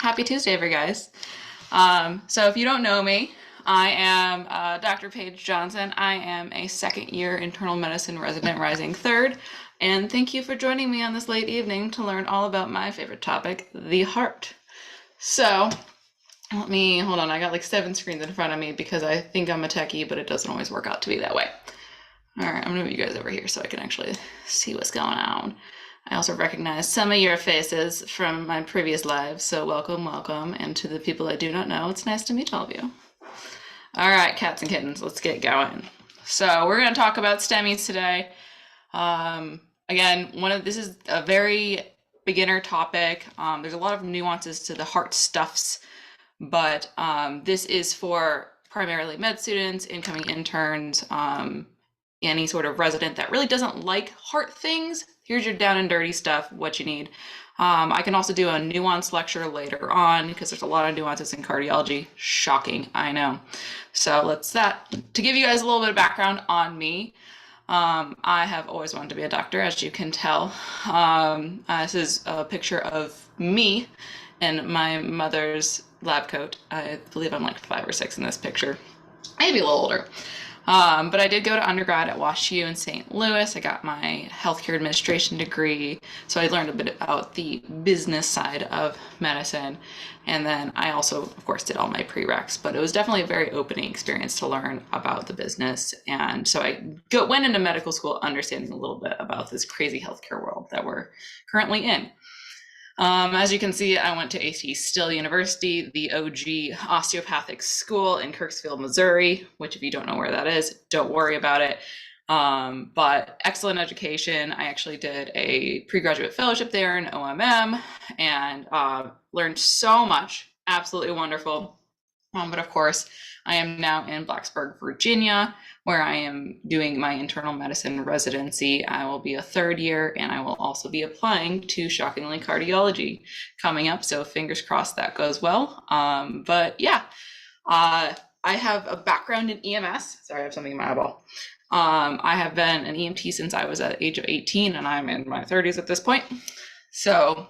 Happy Tuesday, every guys. So if you don't know me, I am Dr. Paige Johnson. I am a second year internal medicine resident rising third. And thank you for joining me on this late evening to learn all about my favorite topic, the heart. So hold on. I got like 7 screens in front of me because I think I'm a techie, but it doesn't always work out to be that way. All right, I'm gonna move you guys over here so I can actually see what's going on. I also recognize some of your faces from my previous lives, so welcome. And to the people I do not know, it's nice to meet all of you. All right, cats and kittens, let's get going. So we're gonna talk about STEMIs today. Again, this is a very beginner topic. There's a lot of nuances to the heart stuffs, but this is for primarily med students, incoming interns, any sort of resident that really doesn't like heart things. Here's your down and dirty stuff, what you need. I can also do a nuance lecture later on because there's a lot of nuances in cardiology. Shocking, I know. So to give you guys a little bit of background on me, I have always wanted to be a doctor, as you can tell. This is a picture of me in my mother's lab coat. I believe I'm like 5 or 6 in this picture, maybe a little older. But I did go to undergrad at WashU in St. Louis. I got my healthcare administration degree, so I learned a bit about the business side of medicine. And then I also, of course, did all my prereqs, but it was definitely a very opening experience to learn about the business. And so I went into medical school understanding a little bit about this crazy healthcare world that we're currently in. As you can see, I went to A.T. Still University, the OG osteopathic school in Kirksville, Missouri, which if you don't know where that is, don't worry about it. But excellent education. I actually did a pre-graduate fellowship there in OMM and learned so much, absolutely wonderful. But of course, I am now in Blacksburg, Virginia, where I am doing my internal medicine residency. I will be a 3rd year, and I will also be applying to, shockingly, cardiology coming up. So fingers crossed that goes well. But yeah, I have a background in EMS. Sorry, I have something in my eyeball. I have been an EMT since I was at the age of 18, and I'm in my 30s at this point. So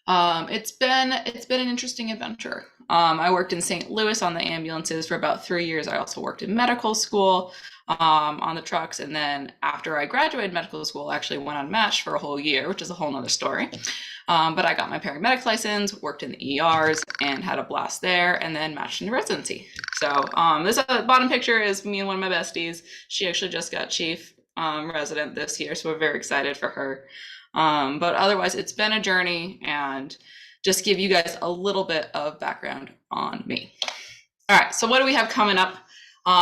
it's been an interesting adventure. I worked in St. Louis on the ambulances for about 3 years. I also worked in medical school on the trucks. And then after I graduated medical school, I actually went unmatched for a whole year, which is a whole nother story. But I got my paramedic license, worked in the ERs, and had a blast there, and then matched into residency. So this bottom picture is me and one of my besties. She actually just got chief resident this year, so we're very excited for her. But otherwise, it's been a journey, and just give you guys a little bit of background on me. All right, so what do we have coming up?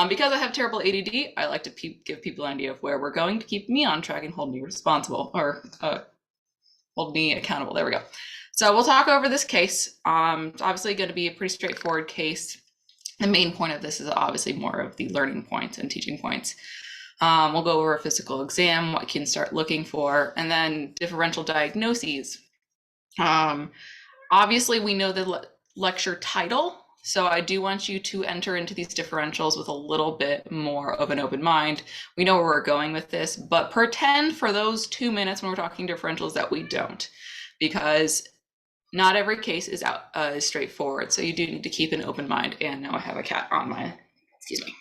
Because I have terrible ADD, I like to give people an idea of where we're going to keep me on track and hold me responsible, or hold me accountable. There we go. So we'll talk over this case. It's obviously going to be a pretty straightforward case. The main point of this is obviously more of the learning points and teaching points. We'll go over a physical exam, what you can start looking for, and then differential diagnoses. Obviously, we know the lecture title, so I do want you to enter into these differentials with a little bit more of an open mind. We know where we're going with this, but pretend for those 2 minutes when we're talking differentials that we don't, because not every case is straightforward, so you do need to keep an open mind. And now I have a cat on my, excuse me.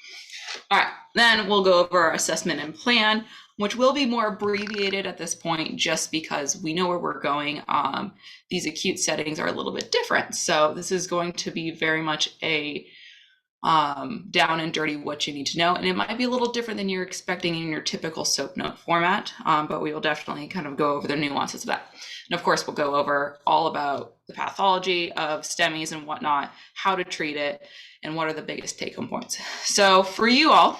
All right, then we'll go over our assessment and plan, which will be more abbreviated at this point just because we know where we're going. These acute settings are a little bit different. So this is going to be very much a down and dirty what you need to know. And it might be a little different than you're expecting in your typical SOAP note format, but we will definitely kind of go over the nuances of that. And of course, we'll go over all about the pathology of STEMIs and whatnot, how to treat it, and what are the biggest take-home points. So for you all,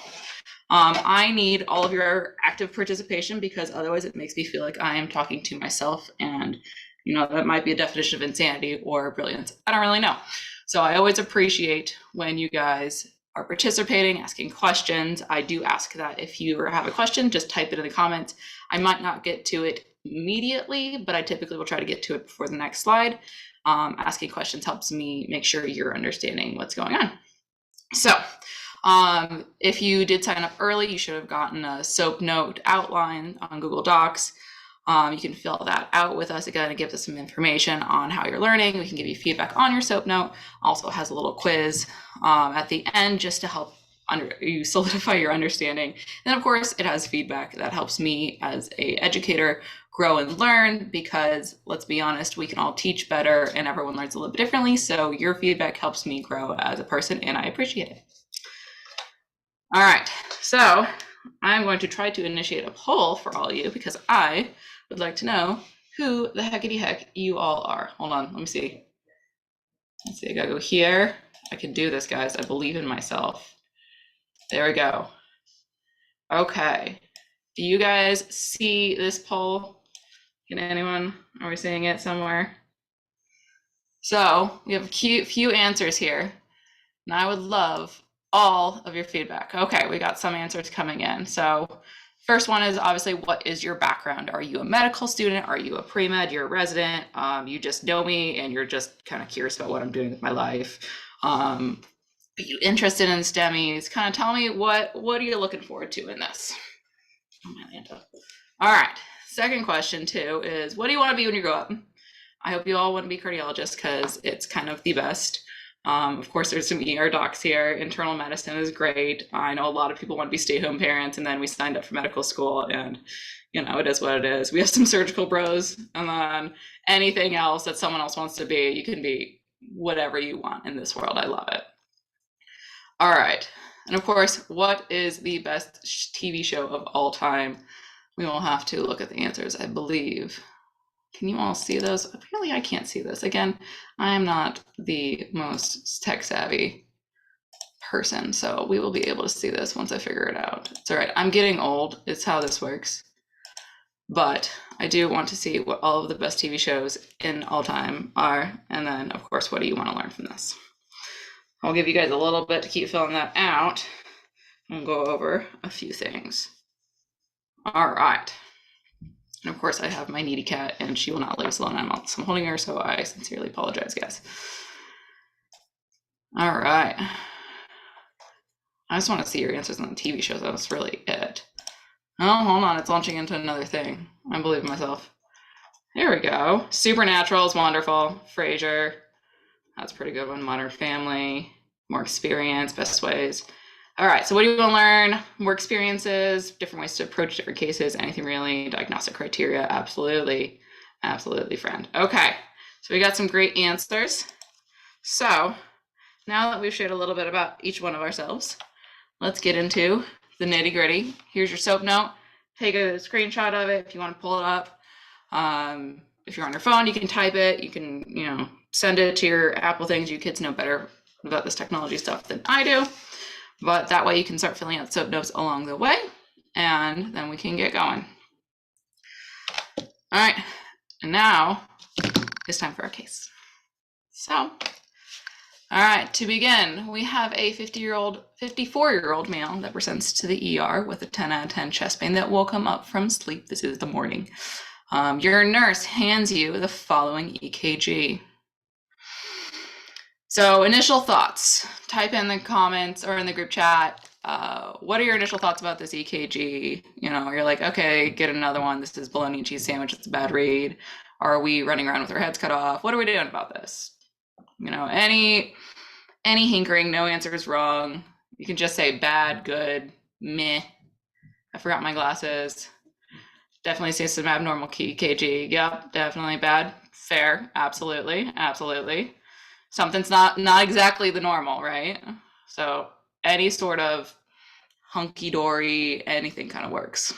I need all of your active participation because otherwise it makes me feel like I am talking to myself, and that might be a definition of insanity or brilliance. I don't really know. So I always appreciate when you guys are participating, asking questions. I do ask that if you have a question, just type it in the comments. I might not get to it immediately, but I typically will try to get to it before the next slide. Asking questions helps me make sure you're understanding what's going on. So if you did sign up early, you should have gotten a SOAP note outline on Google Docs. You can fill that out with us. Again, it gives us some information on how you're learning. We can give you feedback on your SOAP note. Also has a little quiz at the end just to help you solidify your understanding. And of course, it has feedback that helps me as an educator grow and learn, because let's be honest, we can all teach better and everyone learns a little bit differently. So your feedback helps me grow as a person and I appreciate it. All right, so I'm going to try to initiate a poll for all of you because I would like to know who the heckity heck you all are. Hold on, let me see. Let's see, I gotta go here. I can do this, guys. I believe in myself. There we go. Okay, do you guys see this poll? Can anyone, are we seeing it somewhere? So we have a few answers here, and I would love all of your feedback. Okay, we got some answers coming in. So first one is obviously, what is your background? Are you a medical student? Are you a pre-med? You're a resident? You just know me and you're just kind of curious about what I'm doing with my life. Are you interested in STEMIs? Kind of tell me what are you looking forward to in this? Oh, my Lanta. All right, second question too is, what do you want to be when you grow up? I hope you all want to be cardiologists because it's kind of the best. Of course, there's some ER docs here. Internal medicine is great. I know a lot of people want to be stay-home parents, and then we signed up for medical school, and you know, it is what it is. We have some surgical bros, and then anything else that someone else wants to be, you can be whatever you want in this world. I love it. All right, and of course, what is the best TV show of all time? We will have to look at the answers, I believe. Can you all see those? Apparently I can't see this. Again, I'm not the most tech savvy person, so we will be able to see this once I figure it out. It's all right. I'm getting old. It's how this works. But I do want to see what all of the best TV shows in all time are. And then, of course, what do you want to learn from this? I'll give you guys a little bit to keep filling that out and go over a few things. All right. And of course, I have my needy cat, and she will not leave us alone. I'm holding her, so I sincerely apologize, guys. All right. I just want to see your answers on the TV shows. That's really it. Oh, hold on. It's launching into another thing. I believe in myself. There we go. Supernatural is wonderful. Frasier. That's a pretty good one. Modern Family. More Experience. Best Ways. All right, so what do you want to learn? More experiences, different ways to approach different cases, anything really, diagnostic criteria, absolutely, absolutely, friend. Okay, so we got some great answers. So now that we've shared a little bit about each one of ourselves, let's get into the nitty gritty. Here's your SOAP note. Take a screenshot of it if you want to pull it up. If you're on your phone, you can type it. You can, send it to your Apple things. You kids know better about this technology stuff than I do. But that way you can start filling out SOAP notes along the way, and then we can get going. All right, and now it's time for our case. So, all right, to begin, we have a 54-year-old male that presents to the ER with a 10 out of 10 chest pain that woke him up from sleep. This is the morning. Your nurse hands you the following EKG. So initial thoughts, type in the comments or in the group chat. What are your initial thoughts about this EKG? You're like, okay, get another one. This is bologna and cheese sandwich. It's a bad read. Are we running around with our heads cut off? What are we doing about this? Any hinkering, no answer is wrong. You can just say bad, good, meh. I forgot my glasses. Definitely see some abnormal EKG. Yep, definitely bad. Fair, absolutely, absolutely. Something's not exactly the normal, right? So any sort of hunky-dory, anything kind of works.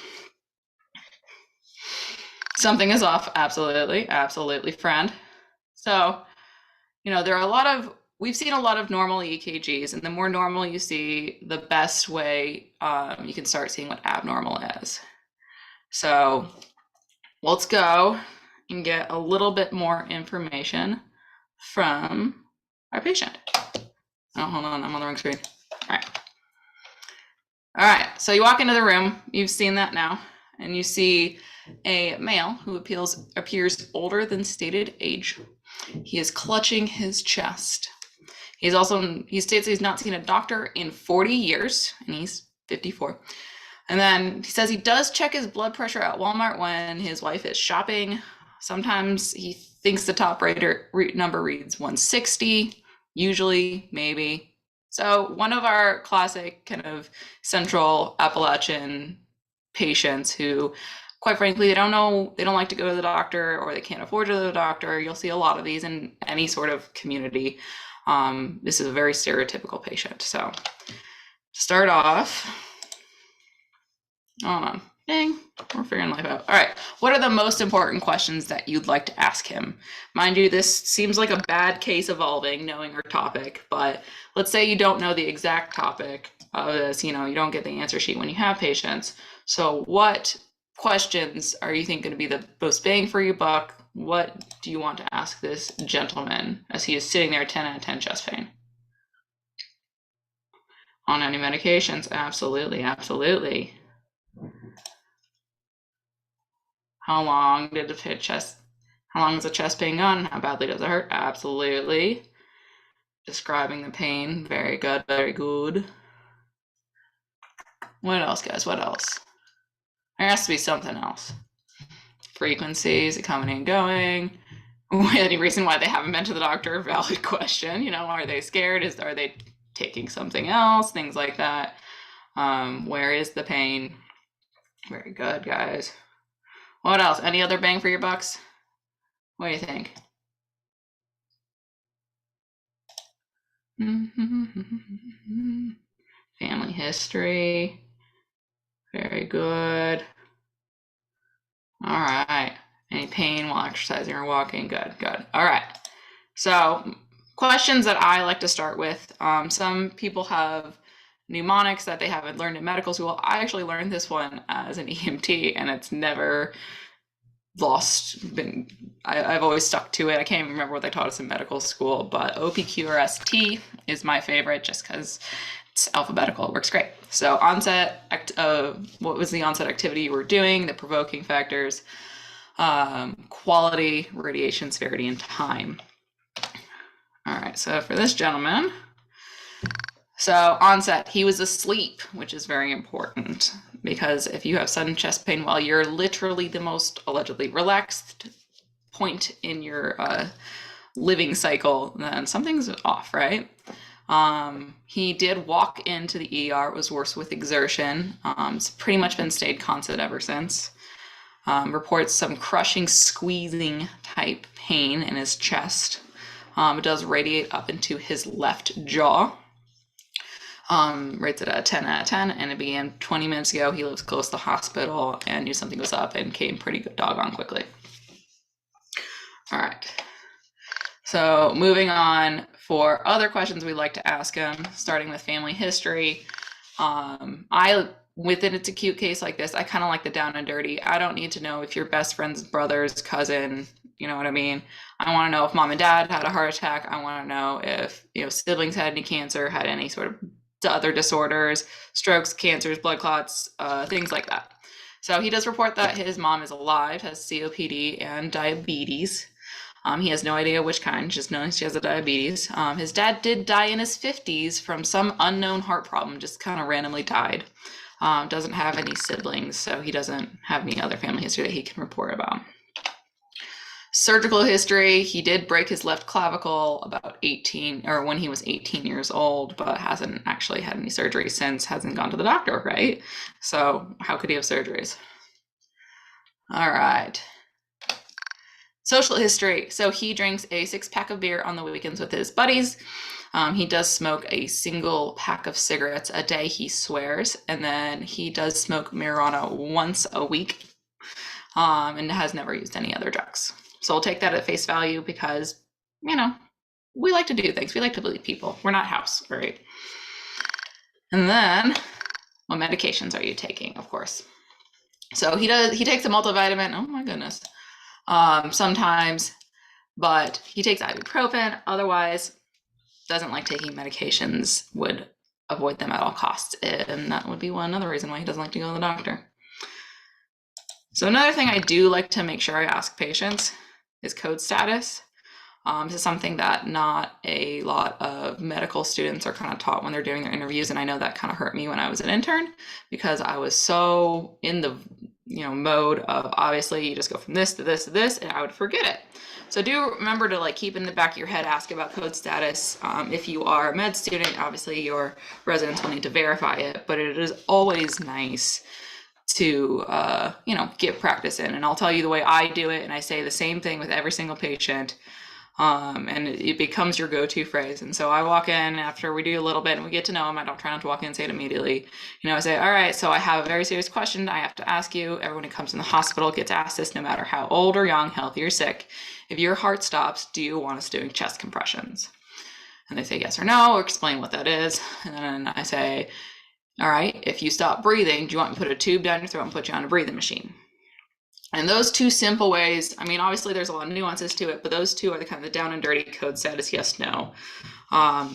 Something is off, absolutely, absolutely, friend. So, there are we've seen a lot of normal EKGs, and the more normal you see, the best way you can start seeing what abnormal is. So let's go and get a little bit more information from our patient. Oh, hold on, I'm on the wrong screen. All right, so you walk into the room, you've seen that now, and you see a male who appears older than stated age. He is clutching his chest. He states he's not seen a doctor in 40 years, and he's 54. And then he says he does check his blood pressure at Walmart when his wife is shopping. Sometimes he thinks the top number reads 160, usually, maybe. So one of our classic kind of central Appalachian patients who, quite frankly, they don't know, they don't like to go to the doctor, or they can't afford to go to the doctor. You'll see a lot of these in any sort of community. This is a very stereotypical patient. So to start off, hold on. Dang, we're figuring life out. All right, what are the most important questions that you'd like to ask him? Mind you, this seems like a bad case evolving, knowing our topic, but let's say you don't know the exact topic of this, you don't get the answer sheet when you have patients. So what questions are you think going to be the most bang for your buck? What do you want to ask this gentleman as he is sitting there 10 out of 10 chest pain? On any medications? Absolutely, absolutely. How long has the chest pain gone? How badly does it hurt? Absolutely. Describing the pain. Very good, very good. What else, guys? What else? There has to be something else. Frequencies, coming and going. Any reason why they haven't been to the doctor? Valid question. Are they scared? Are they taking something else? Things like that. Where is the pain? Very good, guys. What else? Any other bang for your bucks? What do you think? Family history. Very good. All right. Any pain while exercising or walking? Good, good. All right. So questions that I like to start with. Some people have mnemonics that they haven't learned in medical school. I actually learned this one as an EMT, and it's never I've always stuck to it. I can't even remember what they taught us in medical school, but OPQRST is my favorite just because it's alphabetical. It works great. So what was the onset activity you were doing, the provoking factors, quality, radiation, severity, and time. All right, so for this gentleman, so onset, he was asleep, which is very important because if you have sudden chest pain while you're literally the most allegedly relaxed point in your living cycle, then something's off, right? He did walk into the ER. It was worse with exertion. It's pretty much been stayed constant ever since. Reports some crushing, squeezing type pain in his chest. It does radiate up into his left jaw. Rates it at a 10 out of 10, and it began 20 minutes ago. He lives close to the hospital and knew something was up and came pretty doggone quickly. All right. So moving on for other questions we'd like to ask him, starting with family history. Within its acute case like this, I kind of like the down and dirty. I don't need to know if your best friend's brother's cousin, you know what I mean? I want to know if mom and dad had a heart attack. I want to know if, siblings had any cancer, had any sort of other disorders, strokes, cancers, blood clots, things like that. So he does report that his mom is alive, has COPD and diabetes. He has no idea which kind, just knows she has a diabetes. His dad did die in his 50s from some unknown heart problem, just kind of randomly died. Doesn't have any siblings, so he doesn't have any other family history that he can report about. Surgical history, he did break his left clavicle when he was 18 years old, but hasn't actually had any surgery since, hasn't gone to the doctor, right? So how could he have surgeries? All right. Social history. So he drinks a 6-pack of beer on the weekends with his buddies. He does smoke a single pack of cigarettes a day, he swears, and then he does smoke marijuana once a week, and has never used any other drugs. So we'll take that at face value because, we like to do things. We like to believe people. We're not house, right? And then, what medications are you taking, of course? So he takes a multivitamin. Oh my goodness. Sometimes, but he takes ibuprofen. Otherwise, doesn't like taking medications, would avoid them at all costs. And that would be another reason why he doesn't like to go to the doctor. So another thing I do like to make sure I ask patients is code status. This is something that not a lot of medical students are kind of taught when they're doing their interviews, and I know that kind of hurt me when I was an intern because I was so in the mode of obviously you just go from this to this to this, and I would forget it. So do remember to like keep in the back of your head, ask about code status. If you are a med student, obviously your residents will need to verify it, but it is always nice to get practice in. And I'll tell you the way I do it, and I say the same thing with every single patient. And it becomes your go-to phrase. And so I walk in after we do a little bit and we get to know them. I don't try not to walk in and say it immediately. I say, all right, so I have a very serious question I have to ask you. Everyone who comes in the hospital gets asked this, no matter how old or young, healthy or sick. If your heart stops, do you want us doing chest compressions? And they say yes or no, or explain what that is. And then I say, all right, if you stop breathing, do you want me to put a tube down your throat and put you on a breathing machine? And those two simple ways, I mean, obviously there's a lot of nuances to it, but those two are the kind of the down and dirty code status, yes, no.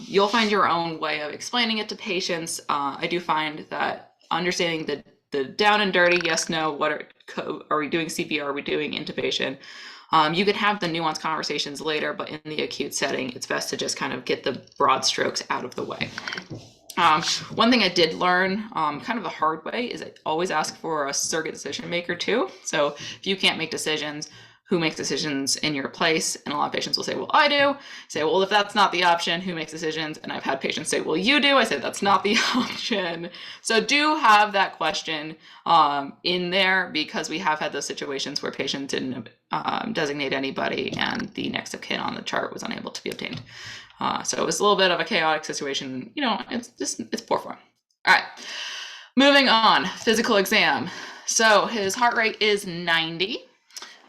You'll find your own way of explaining it to patients. I do find that understanding the down and dirty, yes, no, what are we doing CPR, are we doing intubation? You can have the nuanced conversations later, but in the acute setting, it's best to just kind of get the broad strokes out of the way. One thing I did learn kind of the hard way is I always ask for a surrogate decision maker too. So if you can't make decisions, who makes decisions in your place? And a lot of patients will say, well, I do. Say, well, if that's not the option, who makes decisions? And I've had patients say, well, you do. I said, that's not the option. So do have that question in there, because we have had those situations where patients didn't designate anybody and the next of kin on the chart was unable to be obtained. So it was a little bit of a chaotic situation. It's poor form. All right, moving on. Physical exam. So his heart rate is 90.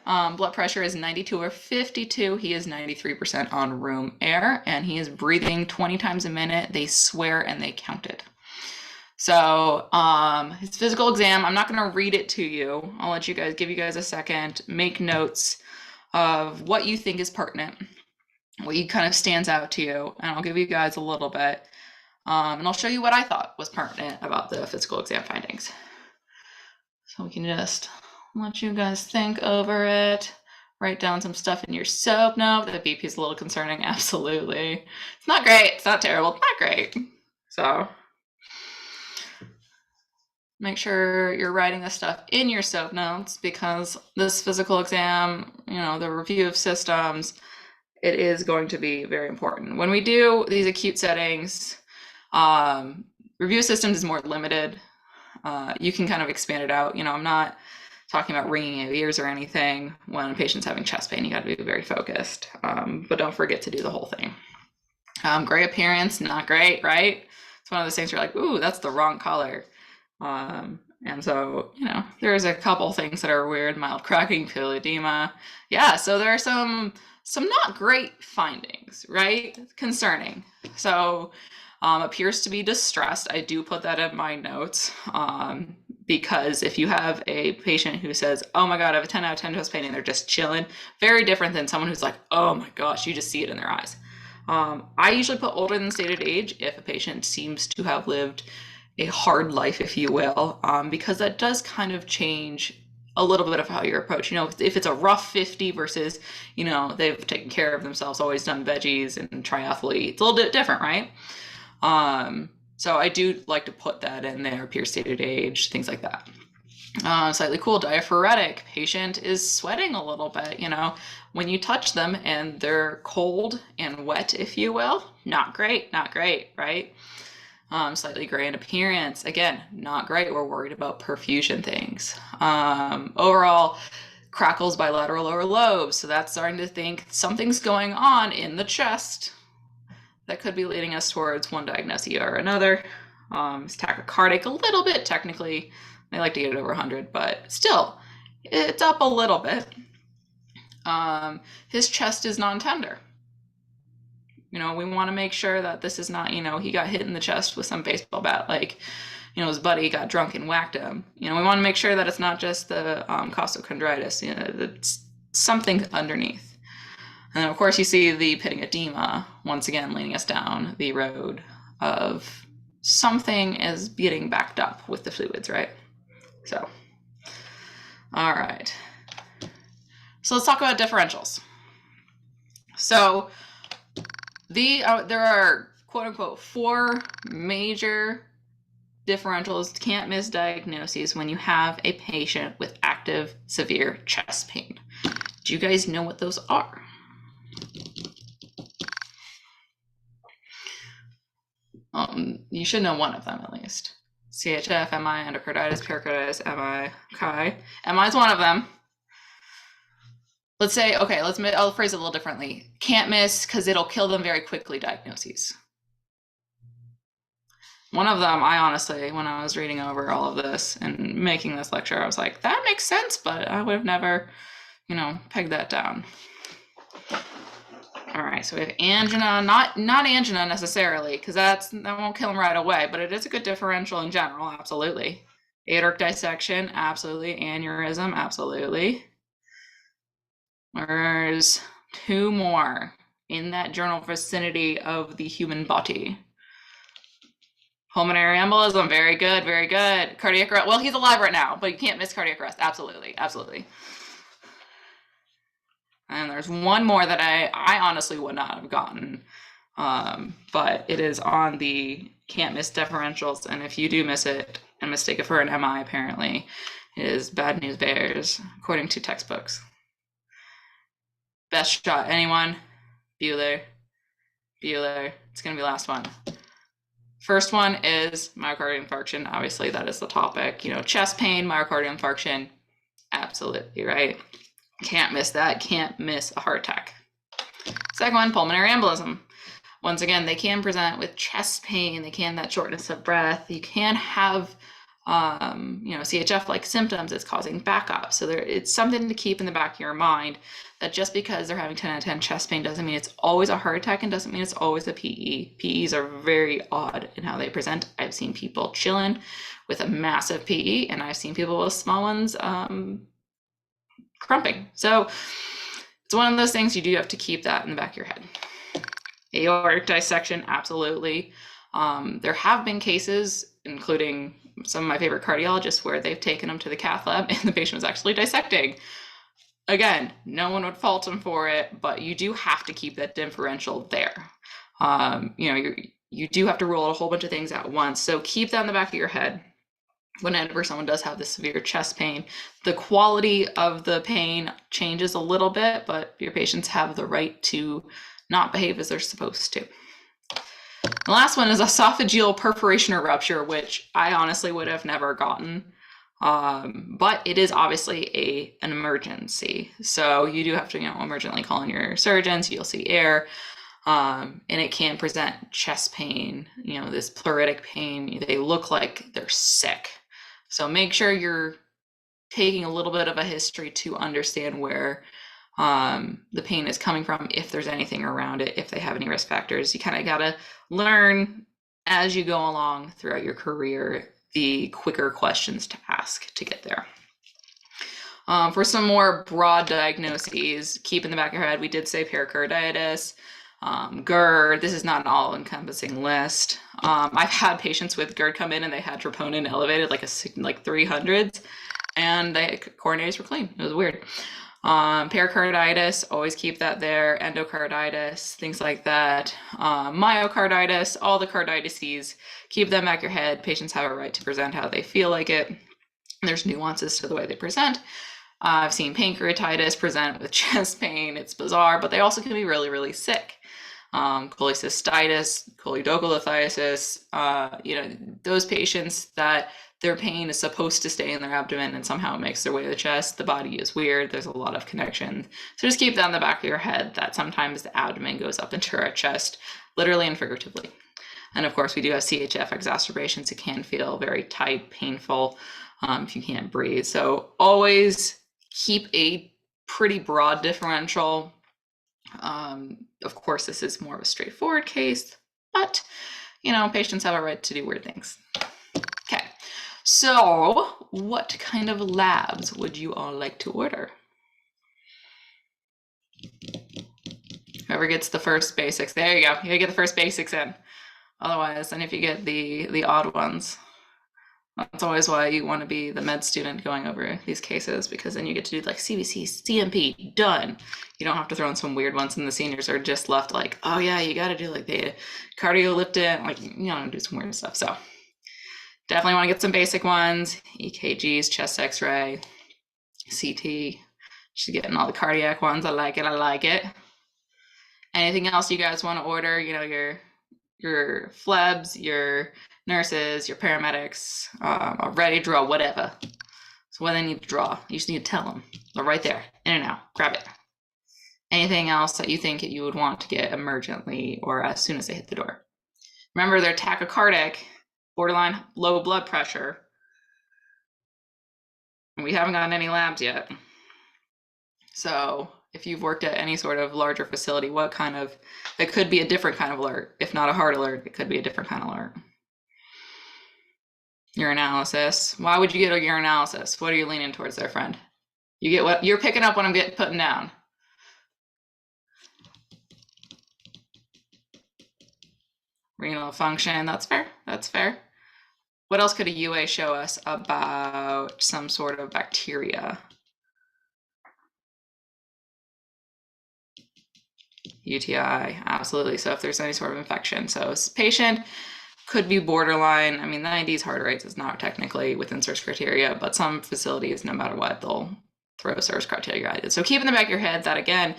Blood pressure is 92 over 52. He is 93% on room air, and he is breathing 20 times a minute. They swear and they count it. So his physical exam, I'm not going to read it to you. I'll give you guys a second, make notes of what you think is pertinent, what kind of stands out to you, and I'll give you guys a little bit, and I'll show you what I thought was pertinent about the physical exam findings. So we can just let you guys think over it, write down some stuff in your soap note. The BP is a little concerning, absolutely. It's not great, it's not terrible, it's not great. So make sure you're writing this stuff in your soap notes, because this physical exam, the review of systems, it is going to be very important. When we do these acute settings, review systems is more limited. You can kind of expand it out. I'm not talking about ringing of ears or anything. When a patient's having chest pain, you got to be very focused. But don't forget to do the whole thing. Gray appearance, not great, right? It's one of those things where you're like, ooh, that's the wrong color. And so, there's a couple things that are weird. Mild cracking, pupil edema. Yeah, so there are some not great findings, right? Concerning. So appears to be distressed. I do put that in my notes, because if you have a patient who says, oh my God, I have a 10 out of 10 chest pain, and they're just chilling, very different than someone who's like, oh my gosh, you just see it in their eyes. I usually put older than stated age if a patient seems to have lived a hard life, if you will, because that does kind of change a little bit of how you approach. If it's a rough 50 versus, they've taken care of themselves, always done veggies and triathlete, it's a little bit different, right? So I do like to put that in there, peer stated age, things like that. Slightly cool, diaphoretic, patient is sweating a little bit, when you touch them and they're cold and wet, if you will, not great, right? Slightly gray in appearance, again, not great. We're worried about perfusion things. Overall, crackles bilateral lower lobes, so that's starting to think something's going on in the chest that could be leading us towards one diagnosis or another. It's tachycardic a little bit, technically. They like to get it over 100, but still, it's up a little bit. His chest is non-tender. We want to make sure that this is not, he got hit in the chest with some baseball bat, like, his buddy got drunk and whacked him. We want to make sure that it's not just the costochondritis, it's something underneath. And then, of course, you see the pitting edema, once again, leading us down the road of something is getting backed up with the fluids, right? So, all right. So let's talk about differentials. So there are quote unquote 4 major differentials, can't miss diagnoses when you have a patient with active severe chest pain. Do you guys know what those are? You should know one of them at least. CHF, MI, endocarditis, pericarditis, MI, CHI. MI is one of them. Let's say, okay, I'll phrase it a little differently. Can't miss because it'll kill them very quickly diagnoses. One of them, I honestly, when I was reading over all of this and making this lecture, I was like, that makes sense, but I would have never, pegged that down. All right, so we have angina, not angina necessarily, because that won't kill them right away, but it is a good differential in general, absolutely. Aortic dissection, absolutely. Aneurysm, absolutely. There's 2 more in that general vicinity of the human body. Pulmonary embolism, very good, very good. Cardiac arrest, well, he's alive right now, but you can't miss cardiac arrest, absolutely, absolutely. And there's one more that I honestly would not have gotten, but it is on the can't miss differentials, and if you do miss it and mistake it for an MI, apparently, it is bad news bears, according to textbooks. Best shot, anyone? Bueller. It's gonna be the last one. First one is myocardial infarction. Obviously, that is the topic. Chest pain, myocardial infarction, absolutely, right? Can't miss that. Can't miss a heart attack. Second one, pulmonary embolism. Once again, they can present with chest pain. They can that shortness of breath. You can have, CHF-like symptoms. It's causing backup. So it's something to keep in the back of your mind that just because they're having 10 out of 10 chest pain doesn't mean it's always a heart attack and doesn't mean it's always a PE. PEs are very odd in how they present. I've seen people chilling with a massive PE, and I've seen people with small ones crumping. So it's one of those things you do have to keep that in the back of your head. Aortic dissection, absolutely. There have been cases, including some of my favorite cardiologists, where they've taken them to the cath lab and the patient was actually dissecting. Again, no one would fault them for it, but you do have to keep that differential there. You do have to rule a whole bunch of things at once. So keep that in the back of your head. Whenever someone does have this severe chest pain, the quality of the pain changes a little bit, but your patients have the right to not behave as they're supposed to. The last one is esophageal perforation or rupture, which I honestly would have never gotten. But it is obviously an emergency. So you do have to, emergently call in your surgeons. You'll see air. And it can present chest pain, this pleuritic pain. They look like they're sick. So make sure you're taking a little bit of a history to understand where the pain is coming from, if there's anything around it, if they have any risk factors. You kind of got to learn as you go along throughout your career the quicker questions to ask to get there. For some more broad diagnoses, keep in the back of your head, we did say pericarditis, GERD. This is not an all-encompassing list. I've had patients with GERD come in and they had troponin elevated like 300s, and the coronaries were clean. It was weird. Pericarditis, always keep that there. Endocarditis, things like that. Myocarditis, all the carditises, keep them back your head. Patients have a right to present how they feel like it. There's nuances to the way they present. I've seen pancreatitis present with chest pain. It's bizarre, but they also can be really, really sick. Cholecystitis, choledocholithiasis, those patients that their pain is supposed to stay in their abdomen and somehow it makes their way to the chest. The body is weird. There's a lot of connection. So just keep that in the back of your head that sometimes the abdomen goes up into our chest, literally and figuratively. And of course, we do have CHF exacerbations. It can feel very tight, painful if you can't breathe. So always keep a pretty broad differential. Of course, this is more of a straightforward case, but patients have a right to do weird things. Okay, so what kind of labs would you all like to order? Whoever gets the first basics, there you go. You get the first basics in. Otherwise, then if you get the odd ones, That's always why you want to be the med student going over these cases, because then you get to do like CBC, CMP, done. You don't have to throw in some weird ones, and the seniors are just left like, oh yeah, you got to do like the cardioliptin, like, you know, do some weird stuff. So definitely want to get some basic ones: EKGs, chest X-ray, CT. Just getting all the cardiac ones. I like it. I like it. Anything else you guys want to order? You know, your phlebs, your nurses, your paramedics, are ready to draw, whatever. So what they need to draw, you just need to tell them. They're right there, in and out, grab it. Anything else that you think you would want to get emergently or as soon as they hit the door? Remember, they're tachycardic, borderline low blood pressure. We haven't gotten any labs yet. So if you've worked at any sort of larger facility, what kind of, it could be a different kind of alert. If not a heart alert, it could be a different kind of alert. Urinalysis. Why would you get a urinalysis? What are you leaning towards there, friend? You get what you're picking up when I'm putting down. Renal function. That's fair. That's fair. What else could a UA show us about some sort of bacteria? UTI, absolutely. So if there's any sort of infection, so this patient could be borderline. I mean, the 90s heart rates is not technically within SIRS criteria, but some facilities, no matter what, they'll throw SIRS criteria. So keep in the back of your head that, again,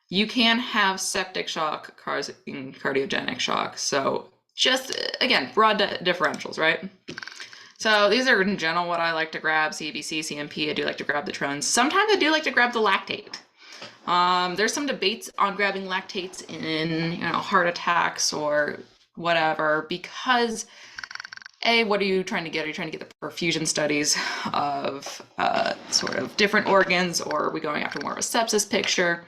you can have septic shock causing cardiogenic shock. So just, again, broad differentials, right? So these are in general what I like to grab: CBC, CMP. I do like to grab the trones. Sometimes I do like to grab the lactate. There's some debates on grabbing lactates in, you know, heart attacks or whatever, because what are you trying to get? Are you trying to get the perfusion studies of sort of different organs, or are we going after more of a sepsis picture?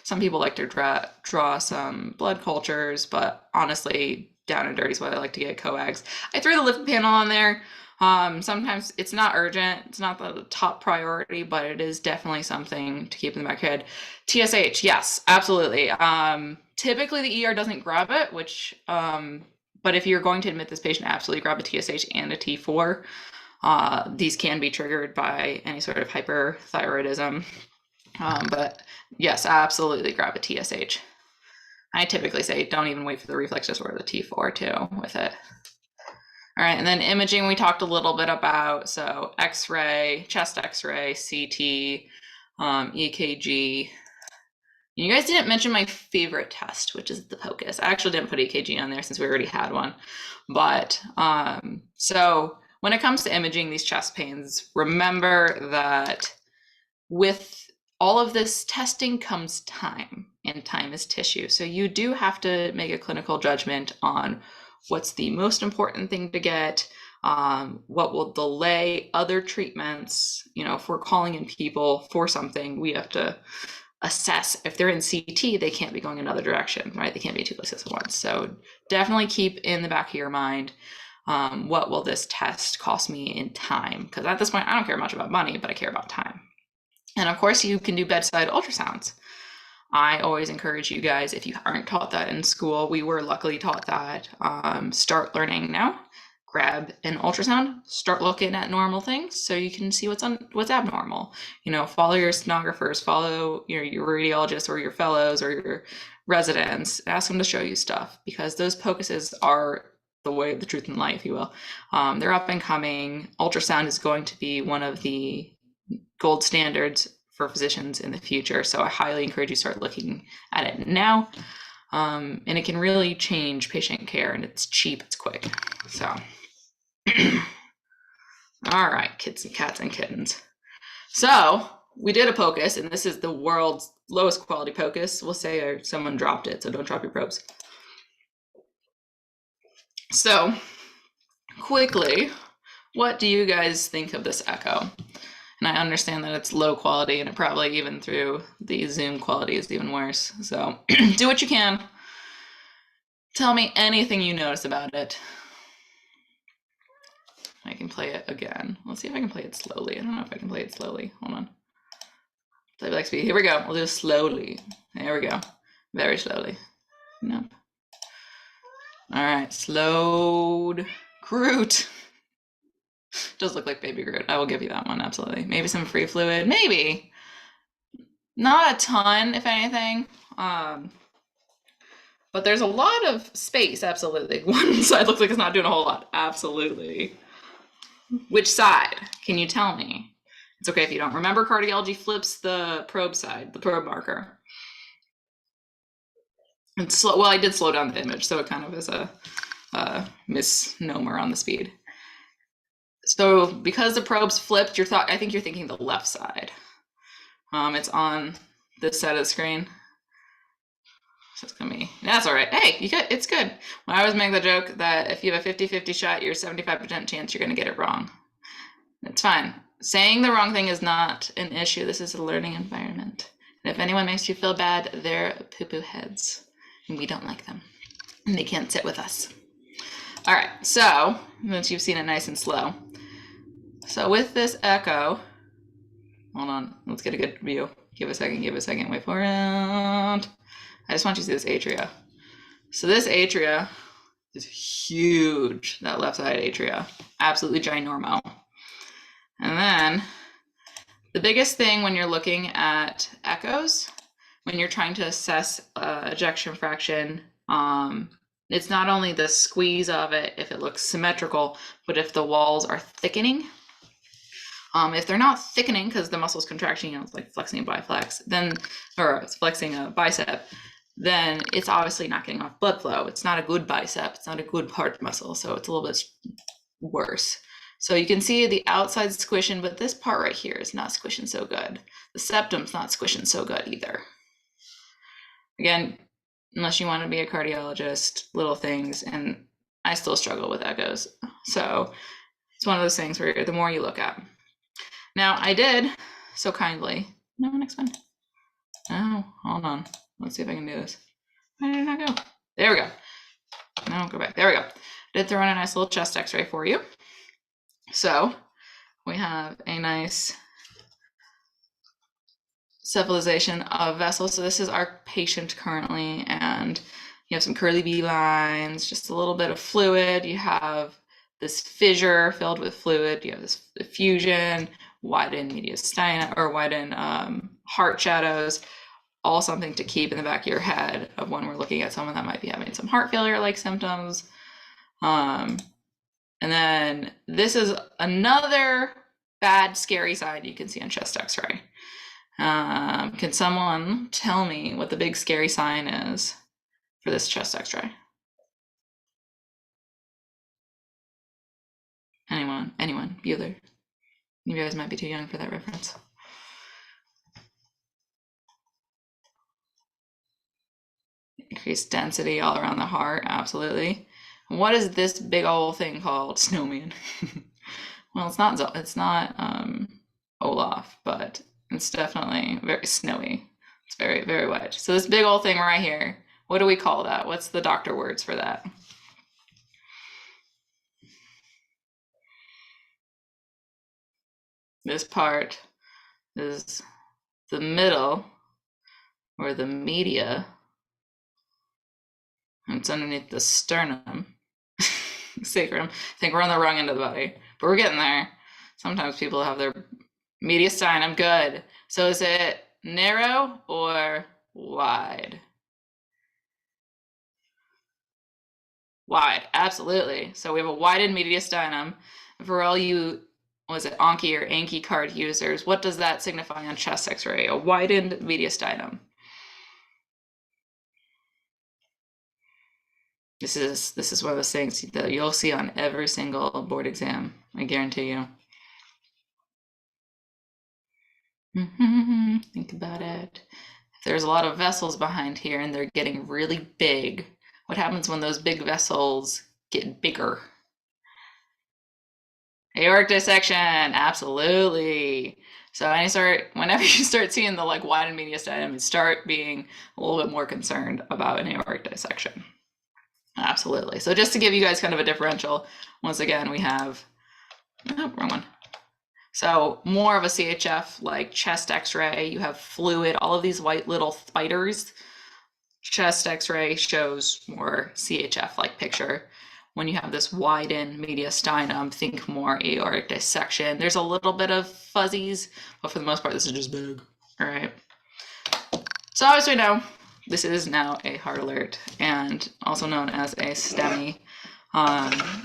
Some people like to draw some blood cultures, but honestly, down and dirty is what I like to get: coags. I threw the lipid panel on there. Sometimes it's not urgent, it's not the top priority, but it is definitely something to keep in the back of your head. TSH, yes, absolutely. Typically the ER doesn't grab it, which, but if you're going to admit this patient, absolutely grab a TSH and a T4. These can be triggered by any sort of hyperthyroidism, but yes, absolutely grab a TSH. I typically say don't even wait for the reflex disorder, the T4 too with it. All right, and then imaging we talked a little bit about, so X-ray, chest X-ray, CT, EKG. You guys didn't mention my favorite test, which is the POCUS. I actually didn't put EKG on there since we already had one. But so when it comes to imaging these chest pains, remember that with all of this testing comes time, and time is tissue. So you do have to make a clinical judgment on what's the most important thing to get, what will delay other treatments. You know, if we're calling in people for something, we have to assess. If they're in CT, they can't be going another direction, right? They can't be two places at once. So definitely keep in the back of your mind, what will this test cost me in time? Because at this point, I don't care much about money, but I care about time. And of course, you can do bedside ultrasounds. I always encourage you guys, if you aren't taught that in school, we were luckily taught that, start learning now. Grab an ultrasound, start looking at normal things so you can see what's abnormal. You know, follow your sonographers, follow your radiologists or your fellows or your residents, ask them to show you stuff, because those POCUSes are the way of the truth and light, if you will. They're up and coming. Ultrasound is going to be one of the gold standards for physicians in the future. So I highly encourage you to start looking at it now. And it can really change patient care, and it's cheap, it's quick. So, all right, kids and cats and kittens. So we did a POCUS, and this is the world's lowest quality POCUS. We'll say, or someone dropped it, so don't drop your probes. So quickly, what do you guys think of this echo? And I understand that it's low quality, and it probably even through the Zoom quality is even worse. So do what you can. Tell me anything you notice about it. I can play it again. Let's see if I can play it slowly. I don't know if I can play it slowly. Hold on. Playback speed. Here we go. We'll do it slowly. There we go. Very slowly. Nope. All right. Slowed. Groot. Does look like baby Groot. I will give you that one, absolutely. Maybe some free fluid, maybe. Not a ton, if anything. But there's a lot of space, absolutely. One side looks like it's not doing a whole lot, absolutely. Which side? Can you tell me? It's okay if you don't. Remember, cardiology flips the probe side, the probe marker. And slow. Well, I did slow down the image, so it kind of is a misnomer on the speed. So because the probe's flipped, I think you're thinking the left side. It's on this side of the screen. So it's gonna be, that's all right. Hey, it's good. When I always make the joke that if you have a 50-50 shot, you're 75% chance you're gonna get it wrong. It's fine. Saying the wrong thing is not an issue. This is a learning environment. And if anyone makes you feel bad, they're poo-poo heads. And we don't like them. And they can't sit with us. All right, so once you've seen it nice and slow. So with this echo, hold on, let's get a good view. Give a second, wait for it. I just want you to see this atria. So this atria is huge, that left side atria, absolutely ginormo. And then the biggest thing when you're looking at echoes, when you're trying to assess ejection fraction, it's not only the squeeze of it, if it looks symmetrical, but if the walls are thickening. If they're not thickening because the muscle's contracting, it's like flexing a biflex, or it's flexing a bicep, then it's obviously not getting off blood flow. It's not a good bicep. It's not a good heart muscle. So it's a little bit worse. So you can see the outside squishing, but this part right here is not squishing so good. The septum's not squishing so good either. Again, unless you want to be a cardiologist, little things, and I still struggle with echoes. So it's one of those things where the more you look at. Now I did so kindly. No, next one. Oh, hold on. Let's see if I can do this. Why did it not go? There we go. No, go back. There we go. Did throw in a nice little chest x-ray for you. So we have a nice cephalization of vessels. So this is our patient currently, and you have some curly V lines, just a little bit of fluid. You have this fissure filled with fluid. You have this effusion, widened mediastinum, or widened heart shadows, all something to keep in the back of your head of when we're looking at someone that might be having some heart failure-like symptoms. And then this is another bad, scary sign you can see on chest x-ray. Can someone tell me what the big scary sign is for this chest x-ray? Anyone? Bueller? You guys might be too young for that reference. Increased density all around the heart, absolutely. What is this big old thing called? Snowman. Well, it's not Olaf, but it's definitely very snowy. It's very, very wet. So this big old thing right here, what do we call that? What's the doctor words for that? This part is the middle, or the media. It's underneath the sternum. Sacrum. I think we're on the wrong end of the body, but we're getting there. Sometimes people have their mediastinum. Good. So is it narrow or wide? Wide, absolutely. So we have a widened mediastinum. For all you, was it Anki or Anki card users, what does that signify on chest x-ray? A widened mediastinum. This is one of those things that you'll see on every single board exam, I guarantee you. Think about it. If there's a lot of vessels behind here and they're getting really big, what happens when those big vessels get bigger? Aortic dissection, absolutely. So whenever you start seeing the widened mediastinum, start being a little bit more concerned about an aortic dissection. Absolutely. So just to give you guys kind of a differential, once again, we have, oh, wrong one. So more of a CHF like chest x-ray, you have fluid, all of these white little spiders. Chest x-ray shows more CHF like picture. when you have this widened mediastinum, think more aortic dissection. There's a little bit of fuzzies, but for the most part, this is just big. All right. So as we know, this is now a heart alert and also known as a STEMI.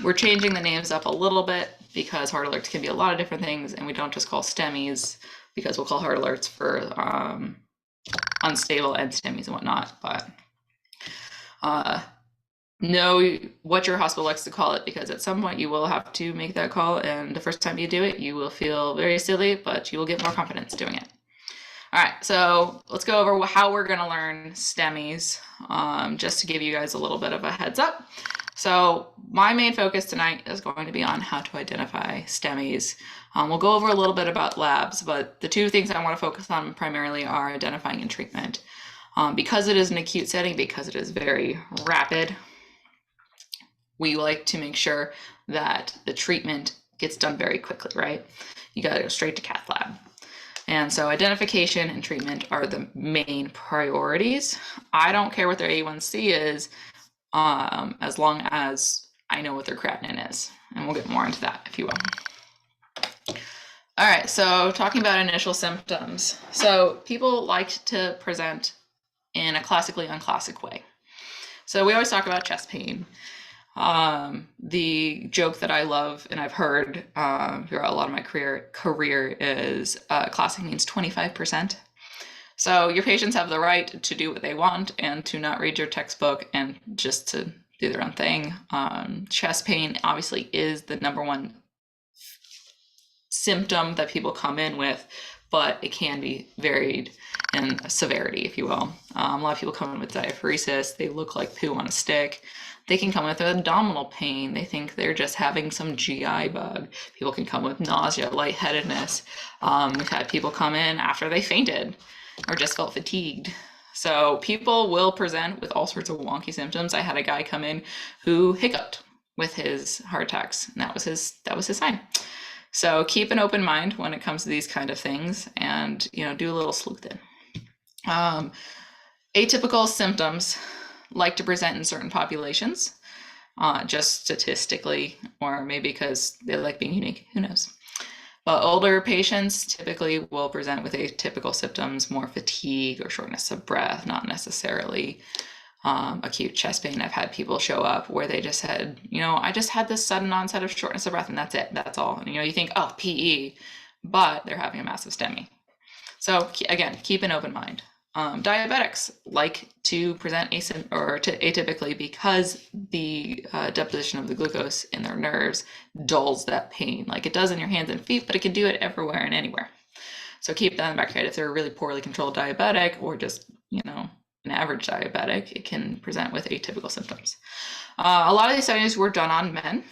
We're changing the names up a little bit because heart alerts can be a lot of different things, and we don't just call STEMIs because we'll call heart alerts for unstable end STEMIs and whatnot. But know what your hospital likes to call it, because at some point you will have to make that call, and the first time you do it, you will feel very silly, but you will get more confidence doing it. All right, so let's go over how we're going to learn STEMIs, just to give you guys a little bit of a heads up. So my main focus tonight is going to be on how to identify STEMIs. We'll go over a little bit about labs, but the two things I want to focus on primarily are identifying and treatment. Because it is an acute setting, because it is very rapid, we like to make sure that the treatment gets done very quickly, right? You got to go straight to cath lab. And so identification and treatment are the main priorities. I don't care what their A1C is, as long as I know what their creatinine is. And we'll get more into that, if you will. All right, so talking about initial symptoms. So people like to present in a classically unclassic way. So we always talk about chest pain. The joke that I love and I've heard throughout a lot of my career is classic means 25%. So your patients have the right to do what they want and to not read your textbook and just to do their own thing. Chest pain obviously is the number one symptom that people come in with, but it can be varied in severity, if you will. A lot of people come in with diaphoresis. They look like poo on a stick. They can come with abdominal pain. They think they're just having some GI bug. People can come with nausea, lightheadedness. We've had people come in after they fainted or just felt fatigued. So people will present with all sorts of wonky symptoms. I had a guy come in who hiccuped with his heart attacks, and that was his sign. So keep an open mind when it comes to these kind of things, and do a little sleuthing. Atypical symptoms like to present in certain populations, just statistically, or maybe because they like being unique, who knows. But older patients typically will present with atypical symptoms, more fatigue or shortness of breath, not necessarily acute chest pain. I've had people show up where they just said, I just had this sudden onset of shortness of breath, and that's it, that's all. And you think, oh, PE, but they're having a massive STEMI. So again, keep an open mind. Diabetics like to present atypically because the deposition of the glucose in their nerves dulls that pain, like it does in your hands and feet, but it can do it everywhere and anywhere. So keep that in the back of your head. If they're a really poorly controlled diabetic or just, an average diabetic, it can present with atypical symptoms. A lot of these studies were done on men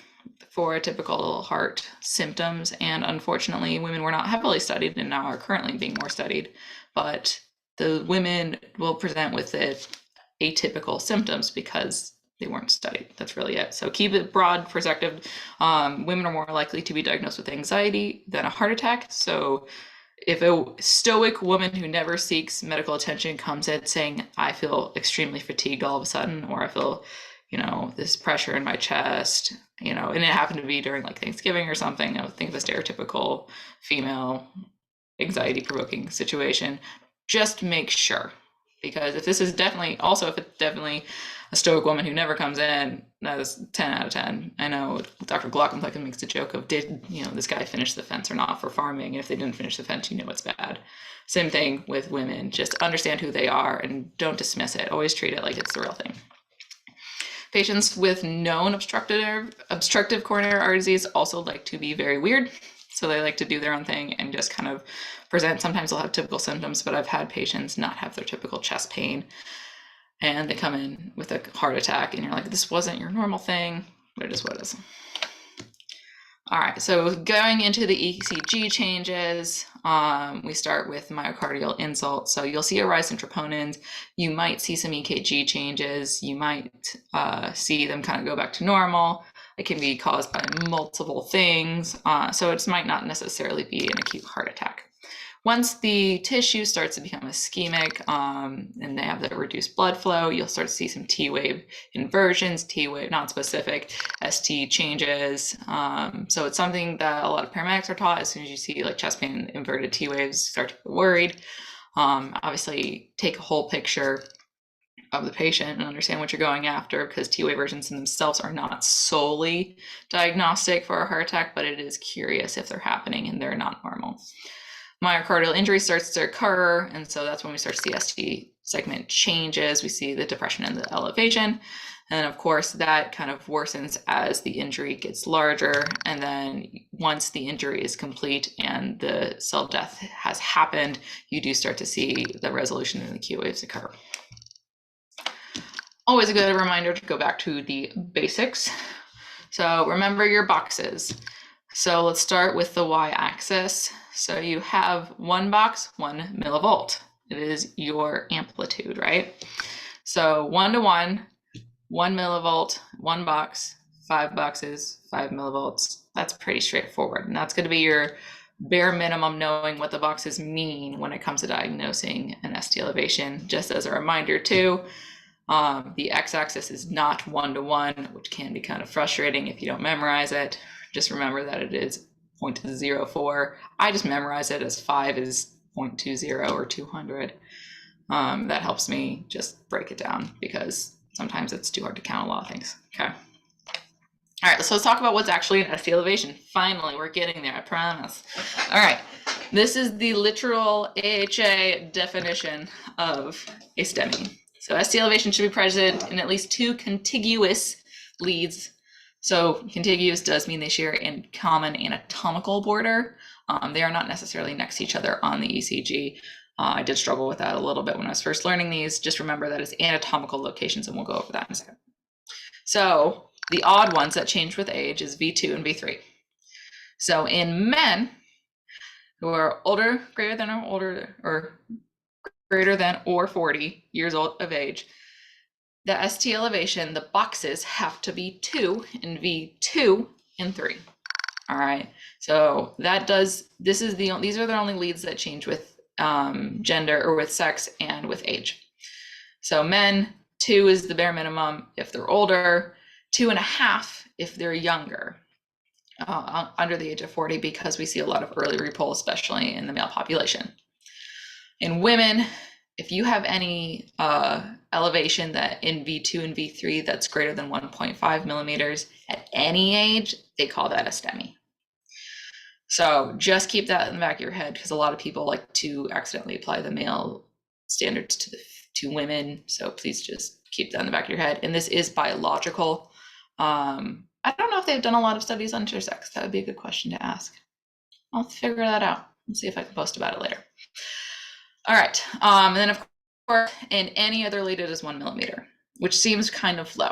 for typical heart symptoms, and unfortunately, women were not heavily studied and now are currently being more studied, but the women will present with atypical symptoms because they weren't studied. That's really it. So keep it broad perspective. Women are more likely to be diagnosed with anxiety than a heart attack. So if a stoic woman who never seeks medical attention comes in saying, I feel extremely fatigued all of a sudden, or I feel, this pressure in my chest, and it happened to be during like Thanksgiving or something, think of a stereotypical female anxiety provoking situation, just make sure, because if it's definitely a stoic woman who never comes in, that is 10 out of 10. I know Dr. Glockenflecken makes a joke of, did this guy finish the fence or not for farming? And if they didn't finish the fence, it's bad. Same thing with women. Just understand who they are and don't dismiss it. Always treat it like it's the real thing. Patients with known obstructive coronary artery disease also like to be very weird. So they like to do their own thing and just kind of present. Sometimes they'll have typical symptoms, but I've had patients not have their typical chest pain and they come in with a heart attack and you're like, this wasn't your normal thing, but it is what it is. All right, so going into the ECG changes, we start with myocardial insult. So you'll see a rise in troponins. You might see some EKG changes. You might see them kind of go back to normal. It can be caused by multiple things. So it might not necessarily be an acute heart attack. Once the tissue starts to become ischemic and they have the reduced blood flow, you'll start to see some T wave inversions, T wave non-specific, ST changes. So it's something that a lot of paramedics are taught. As soon as you see like chest pain, inverted T waves, start to get worried. Obviously, take a whole picture of the patient and understand what you're going after, because T wave versions in themselves are not solely diagnostic for a heart attack, but it is curious if they're happening and they're not normal. Myocardial injury starts to occur, and so that's when we start to see ST segment changes. We see the depression and the elevation, and of course that kind of worsens as the injury gets larger, and then once the injury is complete and the cell death has happened, you do start to see the resolution in the Q waves occur. Always a good reminder to go back to the basics. So remember your boxes. So let's start with the y-axis. So you have one box, 1 millivolt. It is your amplitude, right? So 1 to 1, 1 millivolt, 1 box, 5 boxes, 5 millivolts. That's pretty straightforward. And that's going to be your bare minimum knowing what the boxes mean when it comes to diagnosing an ST elevation. Just as a reminder too, the x-axis is not 1 to 1, which can be kind of frustrating if you don't memorize it. Just remember that it is 0.04. I just memorize it as 5 is 0.20 or 200. That helps me just break it down because sometimes it's too hard to count a lot of things. Okay. All right, so let's talk about what's actually an ST elevation. Finally, we're getting there, I promise. All right, this is the literal AHA definition of a STEMI. So ST elevation should be present in at least 2 contiguous leads. So contiguous does mean they share a common anatomical border. They are not necessarily next to each other on the ECG. I did struggle with that a little bit when I was first learning these. Just remember that it's anatomical locations, and we'll go over that in a second. So the odd ones that change with age is V2 and V3. So in men who are older, greater than or 40 years old of age, the ST elevation, the boxes have to be 2 in V2 and 3. All right. So that does, these are the only leads that change with gender or with sex and with age. So men, 2 is the bare minimum if they're older, 2.5 if they're younger, under the age of 40, because we see a lot of early repull, especially in the male population. In women, if you have any elevation that in V2 and V3 that's greater than 1.5 millimeters at any age, they call that a STEMI. So just keep that in the back of your head, because a lot of people like to accidentally apply the male standards to women. So please just keep that in the back of your head. And this is biological. I don't know if they've done a lot of studies on intersex. That would be a good question to ask. I'll figure that out and see if I can post about it later. All right, and then of course, in any other lead, it is 1 millimeter, which seems kind of low,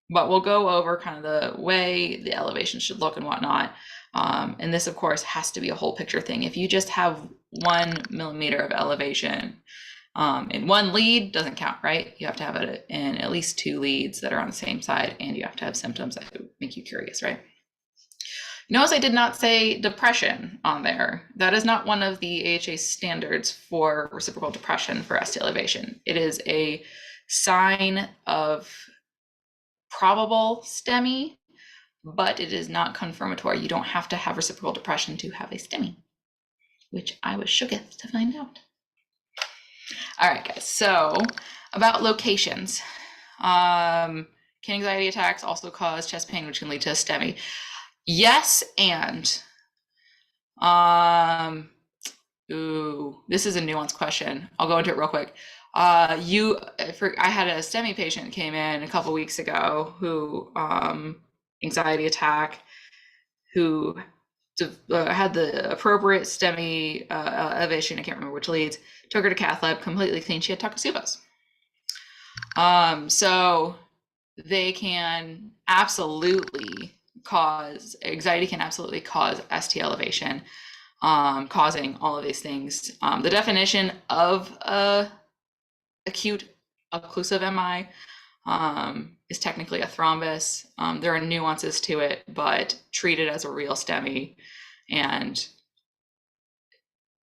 but we'll go over kind of the way the elevation should look and whatnot. And this, of course, has to be a whole picture thing. If you just have 1 millimeter of elevation in one lead, doesn't count, right? You have to have it in at least 2 leads that are on the same side, and you have to have symptoms that make you curious, right? Notice I did not say depression on there. That is not one of the AHA standards for reciprocal depression for ST elevation. It is a sign of probable STEMI, but it is not confirmatory. You don't have to have reciprocal depression to have a STEMI, which I was shooketh to find out. All right, guys, so about locations. Can anxiety attacks also cause chest pain, which can lead to a STEMI? Yes, and this is a nuanced question. I'll go into it real quick. I had a STEMI patient came in a couple weeks ago who anxiety attack, who had the appropriate STEMI elevation. I can't remember which leads. Took her to cath lab, completely clean. She had Takotsubo's. So they can absolutely cause anxiety, can absolutely cause ST elevation, causing all of these things. The definition of acute occlusive MI is technically a thrombus. There are nuances to it, but treat it as a real STEMI, and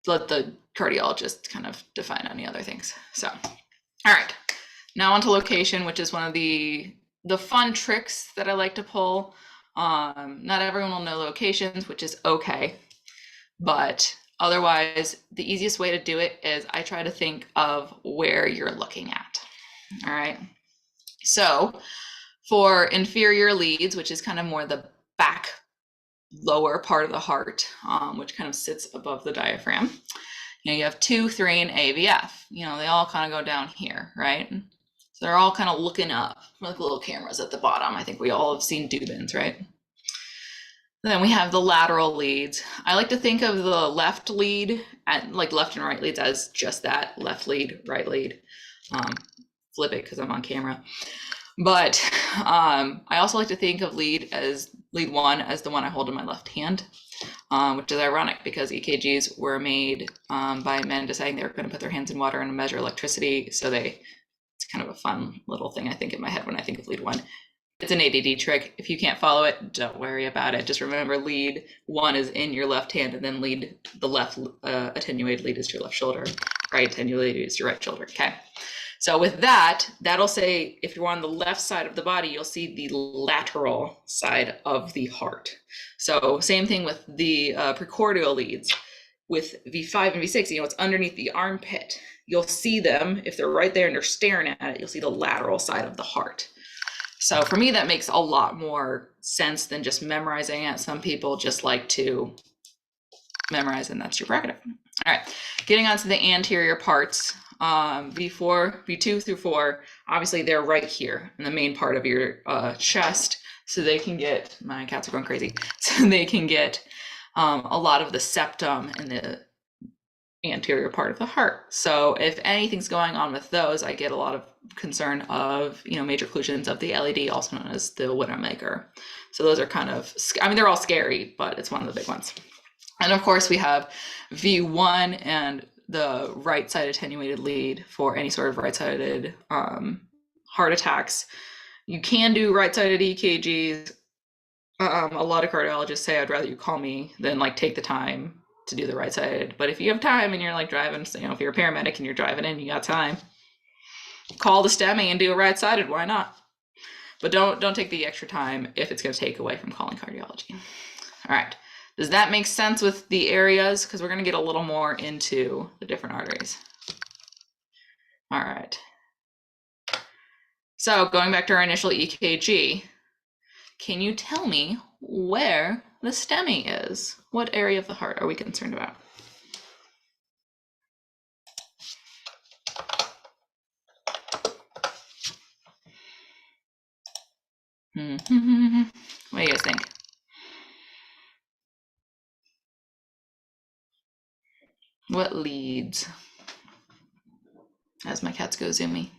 let the cardiologist kind of define any other things. So, all right, now onto location, which is one of the fun tricks that I like to pull. Not everyone will know locations, which is okay, but otherwise, the easiest way to do it is I try to think of where you're looking at. All right. So for inferior leads, which is kind of more the back lower part of the heart, which kind of sits above the diaphragm, you have 2, 3, and AVF. They all kind of go down here, right? So they're all kind of looking up, like little cameras at the bottom. I think we all have seen Dubins, right? Then we have the lateral leads. I like to think of the left lead, like left and right leads, as just that, left lead, right lead. Flip it because I'm on camera. But I also like to think of lead 1 as the one I hold in my left hand, which is ironic because EKGs were made by men deciding they were going to put their hands in water and measure electricity. So it's kind of a fun little thing I think in my head when I think of lead 1. It's an ADD trick. If you can't follow it, don't worry about it. Just remember lead 1 is in your left hand, and then the left attenuated lead is to your left shoulder. Right attenuated is your right shoulder. Okay. So with that, that'll say if you're on the left side of the body, you'll see the lateral side of the heart. So same thing with the precordial leads. With V5 and V6, it's underneath the armpit. You'll see them, if they're right there and they're staring at it, you'll see the lateral side of the heart. So for me, that makes a lot more sense than just memorizing it. Some people just like to memorize, and that's your prerogative. All right, getting on to the anterior parts, V4, V2 through 4, obviously they're right here in the main part of your chest, so they can get, my cats are going crazy, so they can get a lot of the septum in the anterior part of the heart. So if anything's going on with those, I get a lot of concern of, major occlusions of the LED, also known as the Widowmaker. So those are kind of, they're all scary, but it's one of the big ones. And of course we have V1 and the right side attenuated lead for any sort of right-sided heart attacks. You can do right-sided EKGs. A lot of cardiologists say, I'd rather you call me than take the time to do the right-sided. But if you have time and you're driving, if you're a paramedic and you're driving in, you got time, call the STEMI and do a right-sided. Why not? But don't take the extra time if it's going to take away from calling cardiology. All right. Does that make sense with the areas? Because we're going to get a little more into the different arteries. All right. So going back to our initial EKG, can you tell me where the STEMI is? What area of the heart are we concerned about? What do you guys think? What leads? As my cats go zoomy.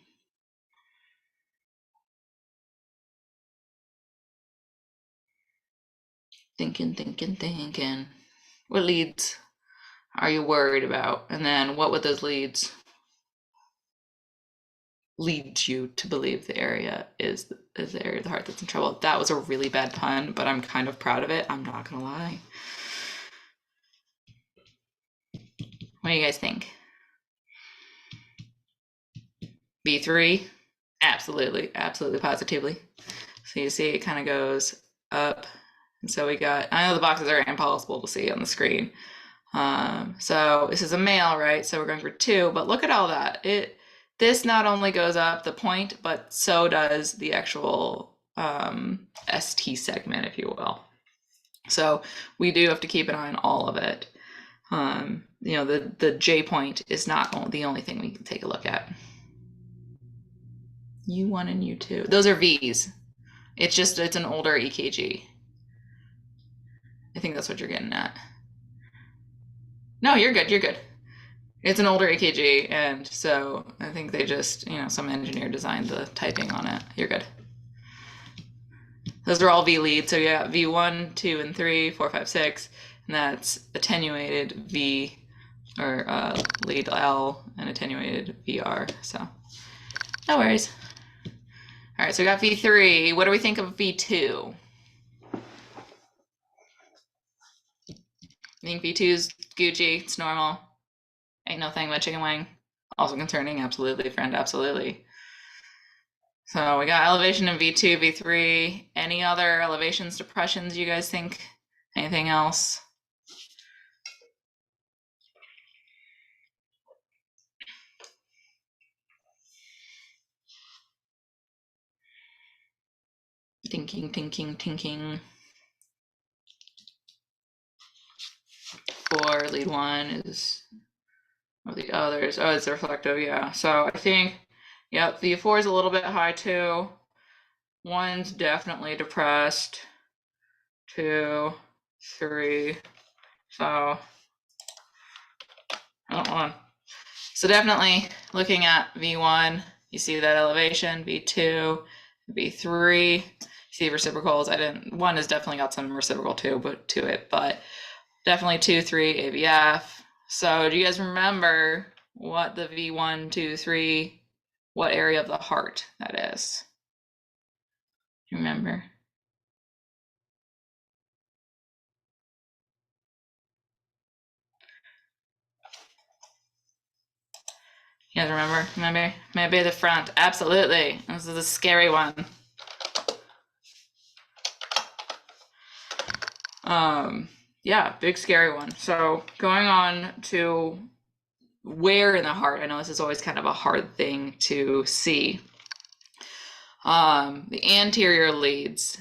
Thinking. What leads are you worried about? And then what would those leads lead you to believe the area is the area of the heart that's in trouble? That was a really bad pun, but I'm kind of proud of it. I'm not gonna lie. What do you guys think? V3? Absolutely, positively. So you see it kind of goes up. And so we got, I know the boxes are impossible to see on the screen. So this is a male, right? So we're going for 2, but look at all that. This not only goes up the point, but so does the actual ST segment, if you will. So we do have to keep an eye on all of it. The J point is not the only thing we can take a look at. U1 and U2, those are V's. It's an older EKG. I think that's what you're getting at. No, you're good. It's an older EKG, and so I think they just, some engineer designed the typing on it. You're good. Those are all V leads. So you got V1, 2, and 3, 4, 5, 6, and that's attenuated V, or lead L, and attenuated VR. So no worries. All right, so we got V3. What do we think of V2? I think V2 is Gucci. It's normal. Ain't no thing but chicken wing. Also concerning, absolutely, friend, absolutely. So we got elevation in V2, V3. Any other elevations, depressions you guys think? Anything else? Thinking. For lead one is the others. Oh, it's reflective, yeah. So I think, yep, the 4 is a little bit high too. 1's definitely depressed. 2, 3. So, hold on. So definitely looking at V1, you see that elevation. V2, V3. You see reciprocals. 1 has definitely got some reciprocal to it, but definitely 2, 3, AVF. So do you guys remember what the V1, 2, 3, what area of the heart that is? Do you remember? You guys remember? Maybe the front. Absolutely. This is a scary one. Yeah, big scary one. So going on to where in the heart, I know this is always kind of a hard thing to see. The anterior leads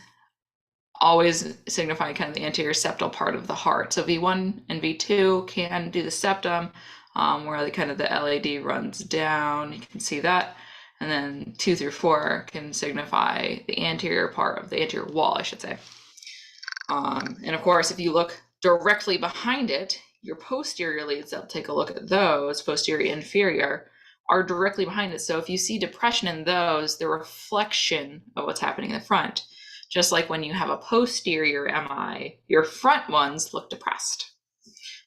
always signify kind of the anterior septal part of the heart. So V1 and V2 can do the septum, where the kind of the LAD runs down. You can see that. And then 2 through 4 can signify the anterior part of the anterior wall, I should say. And of course, if you look directly behind it, your posterior leads, I'll take a look at those, posterior, inferior, are directly behind it. So if you see depression in those, the reflection of what's happening in the front. Just like when you have a posterior MI, your front ones look depressed.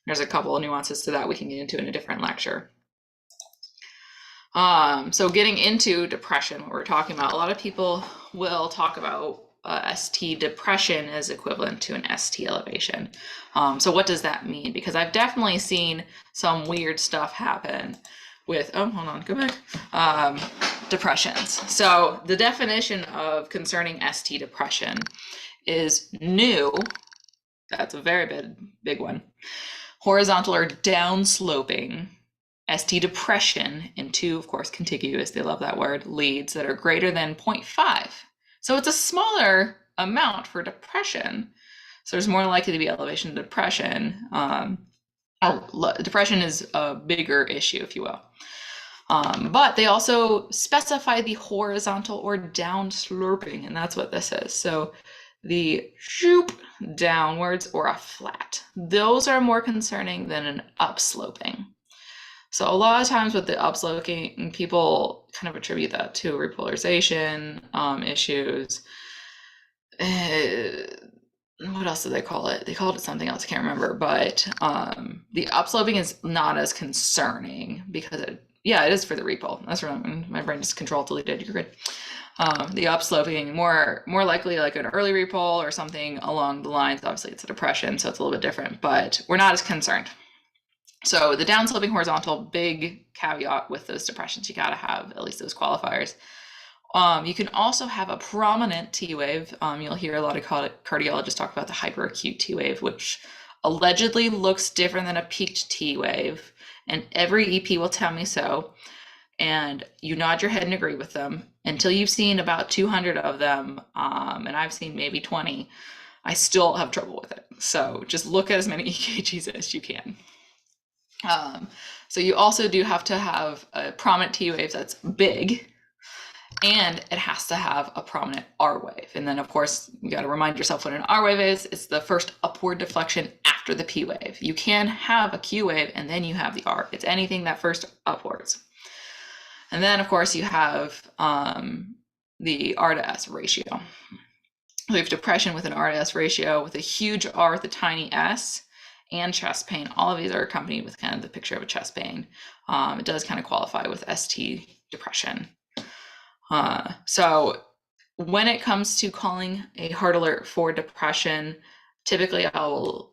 There's a couple of nuances to that we can get into in a different lecture. So getting into depression, what we're talking about, a lot of people will talk about ST depression is equivalent to an ST elevation. So what does that mean? Because I've definitely seen some weird stuff happen with, oh, hold on, go back, depressions. So the definition of concerning ST depression is new, that's a very big one, horizontal or downsloping ST depression into, of course, contiguous, they love that word, leads that are greater than 0.5. So it's a smaller amount for depression. So there's more likely to be elevation to depression. Depression is a bigger issue, if you will. But they also specify the horizontal or down sloping, and that's what this is. So the shoop downwards or a flat, those are more concerning than an upsloping. So a lot of times with the upsloping, people kind of attribute that to repolarization issues. What else did they call it? They called it something else, I can't remember. But the upsloping is not as concerning because it is for the repo. That's wrong. My brain just control deleted. You're good. The upsloping, more likely like an early repol or something along the lines. Obviously, it's a depression, so it's a little bit different, but we're not as concerned. So the downsloping horizontal, big caveat with those depressions, you got to have at least those qualifiers. You can also have a prominent T wave. You'll hear a lot of cardiologists talk about the hyperacute T wave, which allegedly looks different than a peaked T wave. And every EP will tell me so. And you nod your head and agree with them until you've seen about 200 of them. And I've seen maybe 20. I still have trouble with it. So just look at as many EKGs as you can. So you also do have to have a prominent T wave that's big, and it has to have a prominent R wave. And then of course, you got to remind yourself what an R wave is. It's the first upward deflection after the P wave. You can have a Q wave and then you have the R. It's anything that first upwards. And then of course you have the R to S ratio. We have depression with an R to S ratio with a huge R with a tiny S, and chest pain. All of these are accompanied with kind of the picture of a chest pain. It does kind of qualify with ST depression. So when it comes to calling a heart alert for depression, Typically,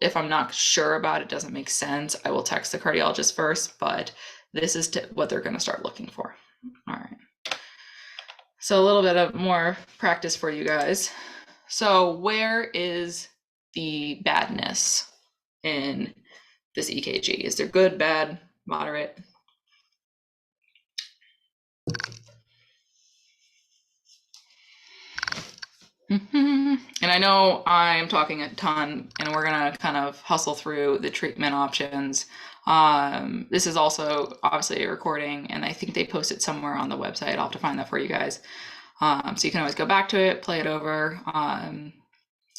if I'm not sure about it, doesn't make sense, I will text the cardiologist first, but this is what they're going to start looking for. All right. So a little bit of more practice for you guys. So where is the badness in this EKG? Is there good, bad, moderate? And I know I'm talking a ton, and we're gonna kind of hustle through the treatment options. This is also obviously a recording, and I think they post it somewhere on the website. I'll have to find that for you guys. So you can always go back to it, play it over.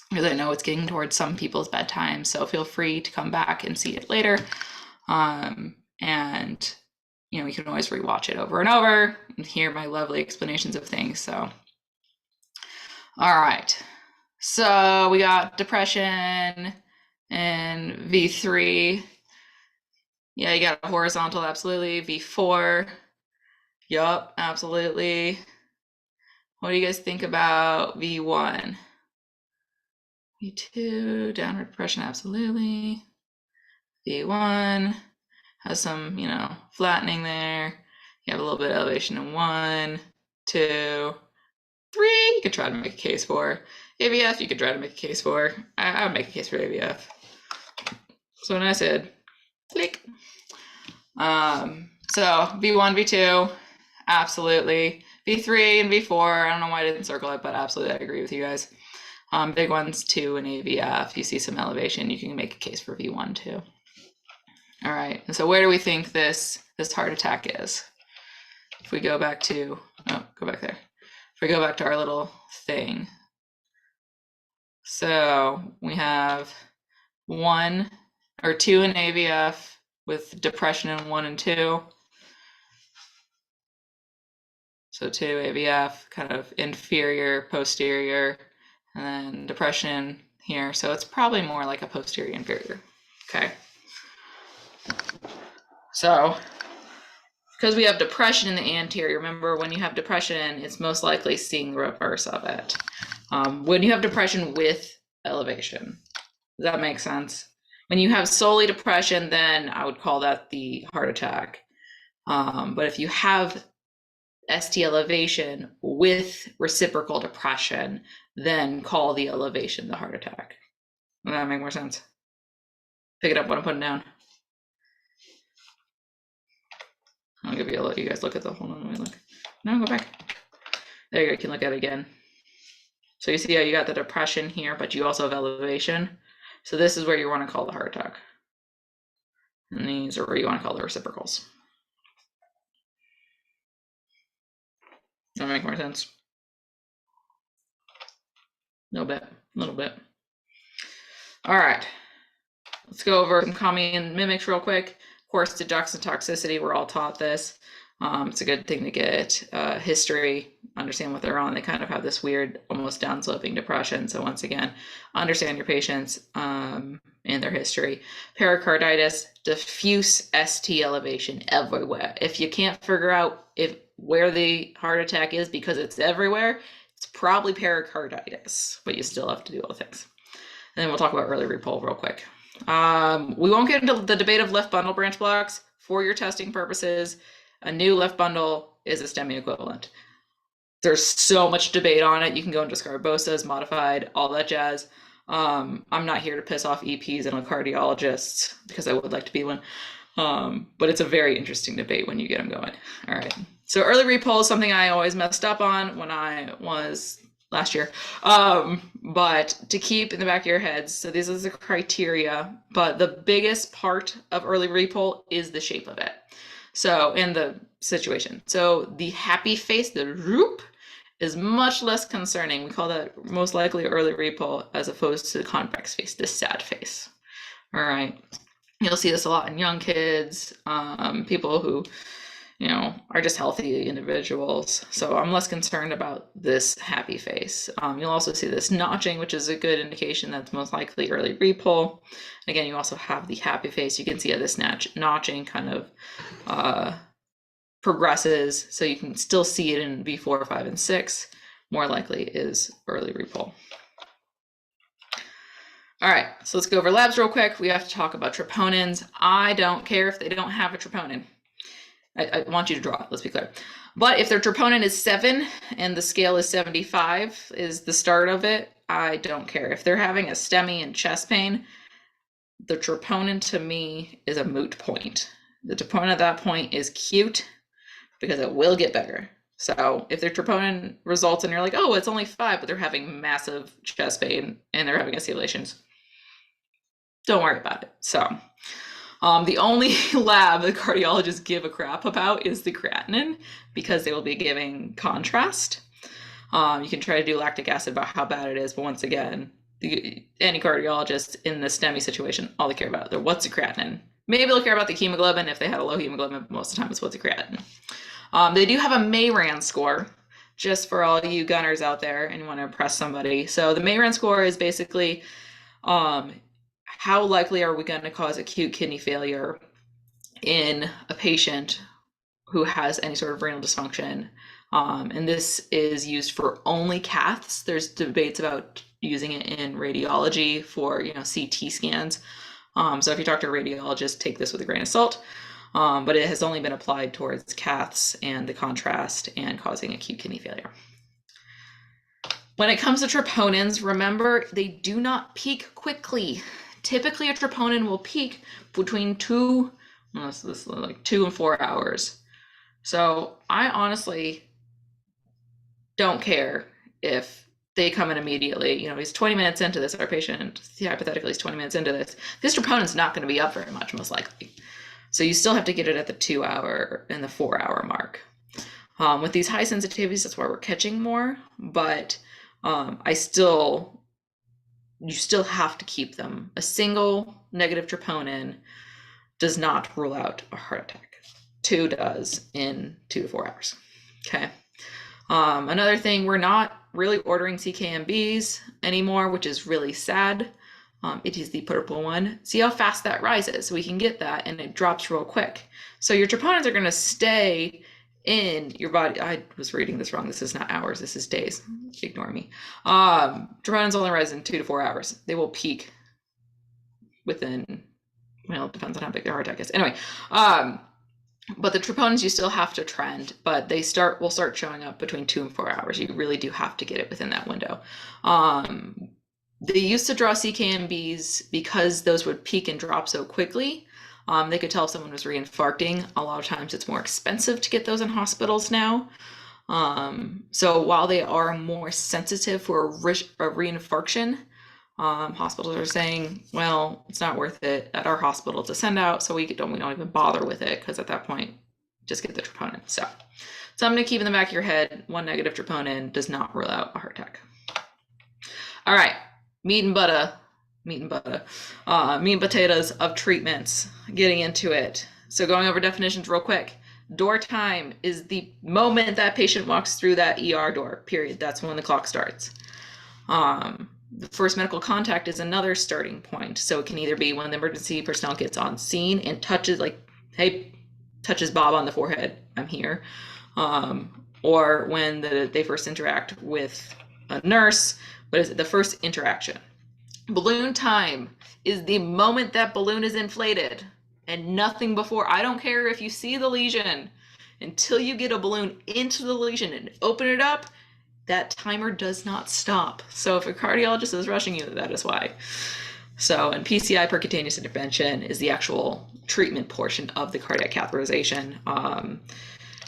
Because I know it's getting towards some people's bedtime, so feel free to come back and see it later. And you know, you can always rewatch it over and over and hear my lovely explanations of things. So, all right. So we got depression and V3. Yeah, you got a horizontal, absolutely. V4. Yup, absolutely. What do you guys think about V1? V2, downward depression, absolutely. V1 has some, you know, flattening there. You have a little bit of elevation in 1, 2, 3. You could try to make a case for. AVF, you could try to make a case for. I would make a case for AVF. So when I said, click. So V1, V2, absolutely. V3 and V4, I don't know why I didn't circle it, but absolutely I agree with you guys. Big ones, 2 and AVF, you see some elevation, you can make a case for V1 too. All right, and so where do we think this heart attack is? If we go back to, go back there. If we go back to our little thing. So we have 1 or 2 in AVF with depression in 1 and 2. So 2 AVF, kind of inferior, posterior, and then depression here. So it's probably more like a posterior inferior. Okay. So because we have depression in the anterior, remember when you have depression, it's most likely seeing the reverse of it. When you have depression with elevation, does that make sense? When you have solely depression, then I would call that the heart attack. But if you have ST elevation with reciprocal depression, then call the elevation the heart attack. Does that make more sense? Pick it up what I'm putting down. I'll give you let you guys look at the, hold on, let me look. No, go back. There you go, you can look at it again. So you see how you got the depression here, but you also have elevation. So this is where you want to call the heart attack. And these are where you want to call the reciprocals. Does that make more sense? A little bit. All right, let's go over some common mimics real quick. Of course, digoxin toxicity, we're all taught this. It's a good thing to get history, understand what they're on. They kind of have this weird, almost downsloping depression. So once again, understand your patients and their history. Pericarditis, diffuse ST elevation everywhere. If you can't figure out where the heart attack is because it's everywhere, it's probably pericarditis, but you still have to do all the things. And then we'll talk about early repol real quick. We won't get into the debate of left bundle branch blocks. For your testing purposes, a new left bundle is a STEMI equivalent. There's so much debate on it. You can go into Scarbosas, modified, all that jazz. I'm not here to piss off EPs and cardiologists because I would like to be one. But it's a very interesting debate when you get them going. All right. So early repol is something I always messed up on when I was last year. But to keep in the back of your heads, so this is the criteria, but the biggest part of early repol is the shape of it. So in the situation. So the happy face, the droop, is much less concerning. We call that most likely early repol as opposed to the convex face, the sad face. All right. You'll see this a lot in young kids, people who, you know, are just healthy individuals. So I'm less concerned about this happy face. You'll also see this notching, which is a good indication that's most likely early repol. Again, you also have the happy face. You can see how this notching kind of progresses. So you can still see it in V4, 5, and 6. More likely is early repol. All right, so let's go over labs real quick. We have to talk about troponins. I don't care if they don't have a troponin. I want you to draw it, let's be clear. But if their troponin is 7 and the scale is 75 is the start of it, I don't care. If they're having a STEMI and chest pain, the troponin to me is a moot point. The troponin at that point is cute because it will get better. So if their troponin results and you're like, oh, it's only 5, but they're having massive chest pain and they're having accumulations, don't worry about it. So the only lab the cardiologists give a crap about is the creatinine because they will be giving contrast. You can try to do lactic acid about how bad it is, but once again, any cardiologist in the STEMI situation, all they care about is what's the creatinine. Maybe they'll care about the hemoglobin if they had a low hemoglobin, but most of the time it's what's the creatinine. They do have a Mayran score, just for all you gunners out there and you want to impress somebody. So the Mayran score is basically how likely are we going to cause acute kidney failure in a patient who has any sort of renal dysfunction. And this is used for only caths. There's debates about using it in radiology for, CT scans. So if you talk to a radiologist, take this with a grain of salt. But it has only been applied towards caths and the contrast and causing acute kidney failure. When it comes to troponins, remember, they do not peak quickly. Typically, a troponin will peak between 2 and 4 hours. So I honestly don't care if they come in immediately. He's 20 minutes into this, our patient, hypothetically, is 20 minutes into this. This troponin's not going to be up very much, most likely. So you still have to get it at the 2-hour and the 4-hour mark. With these high sensitivities, that's why we're catching more, but you still have to keep them. A single negative troponin does not rule out a heart attack. 2 does in 2 to 4 hours. Okay. Another thing, we're not really ordering CKMBs anymore, which is really sad. It is the purple one. See how fast that rises. We can get that and it drops real quick. So your troponins are going to stay in your body. I was reading this wrong. This is not hours. This is days. Ignore me. Troponins only rise in 2 to 4 hours. They will peak within, it depends on how big their heart attack is. Anyway, but the troponins you still have to trend, but will start showing up between 2 and 4 hours. You really do have to get it within that window. They used to draw CKMBs because those would peak and drop so quickly. They could tell if someone was reinfarcting. A lot of times it's more expensive to get those in hospitals now. So while they are more sensitive for a reinfarction, hospitals are saying, well, it's not worth it at our hospital to send out, so we don't even bother with it, because at that point, just get the troponin. So something to keep in the back of your head, 1 negative troponin does not rule out a heart attack. All right, meat and potatoes of treatments, getting into it. So going over definitions real quick. Door time is the moment that patient walks through that ER door, period. That's when the clock starts. The first medical contact is another starting point. So it can either be when the emergency personnel gets on scene and touches Bob on the forehead, I'm here. Or when they first interact with a nurse. What is it? The first interaction. Balloon time is the moment that balloon is inflated and nothing before. I don't care if you see the lesion. Until you get a balloon into the lesion and open it up, that timer does not stop. So if a cardiologist is rushing you, that is why. So, and PCI, percutaneous intervention, is the actual treatment portion of the cardiac catheterization.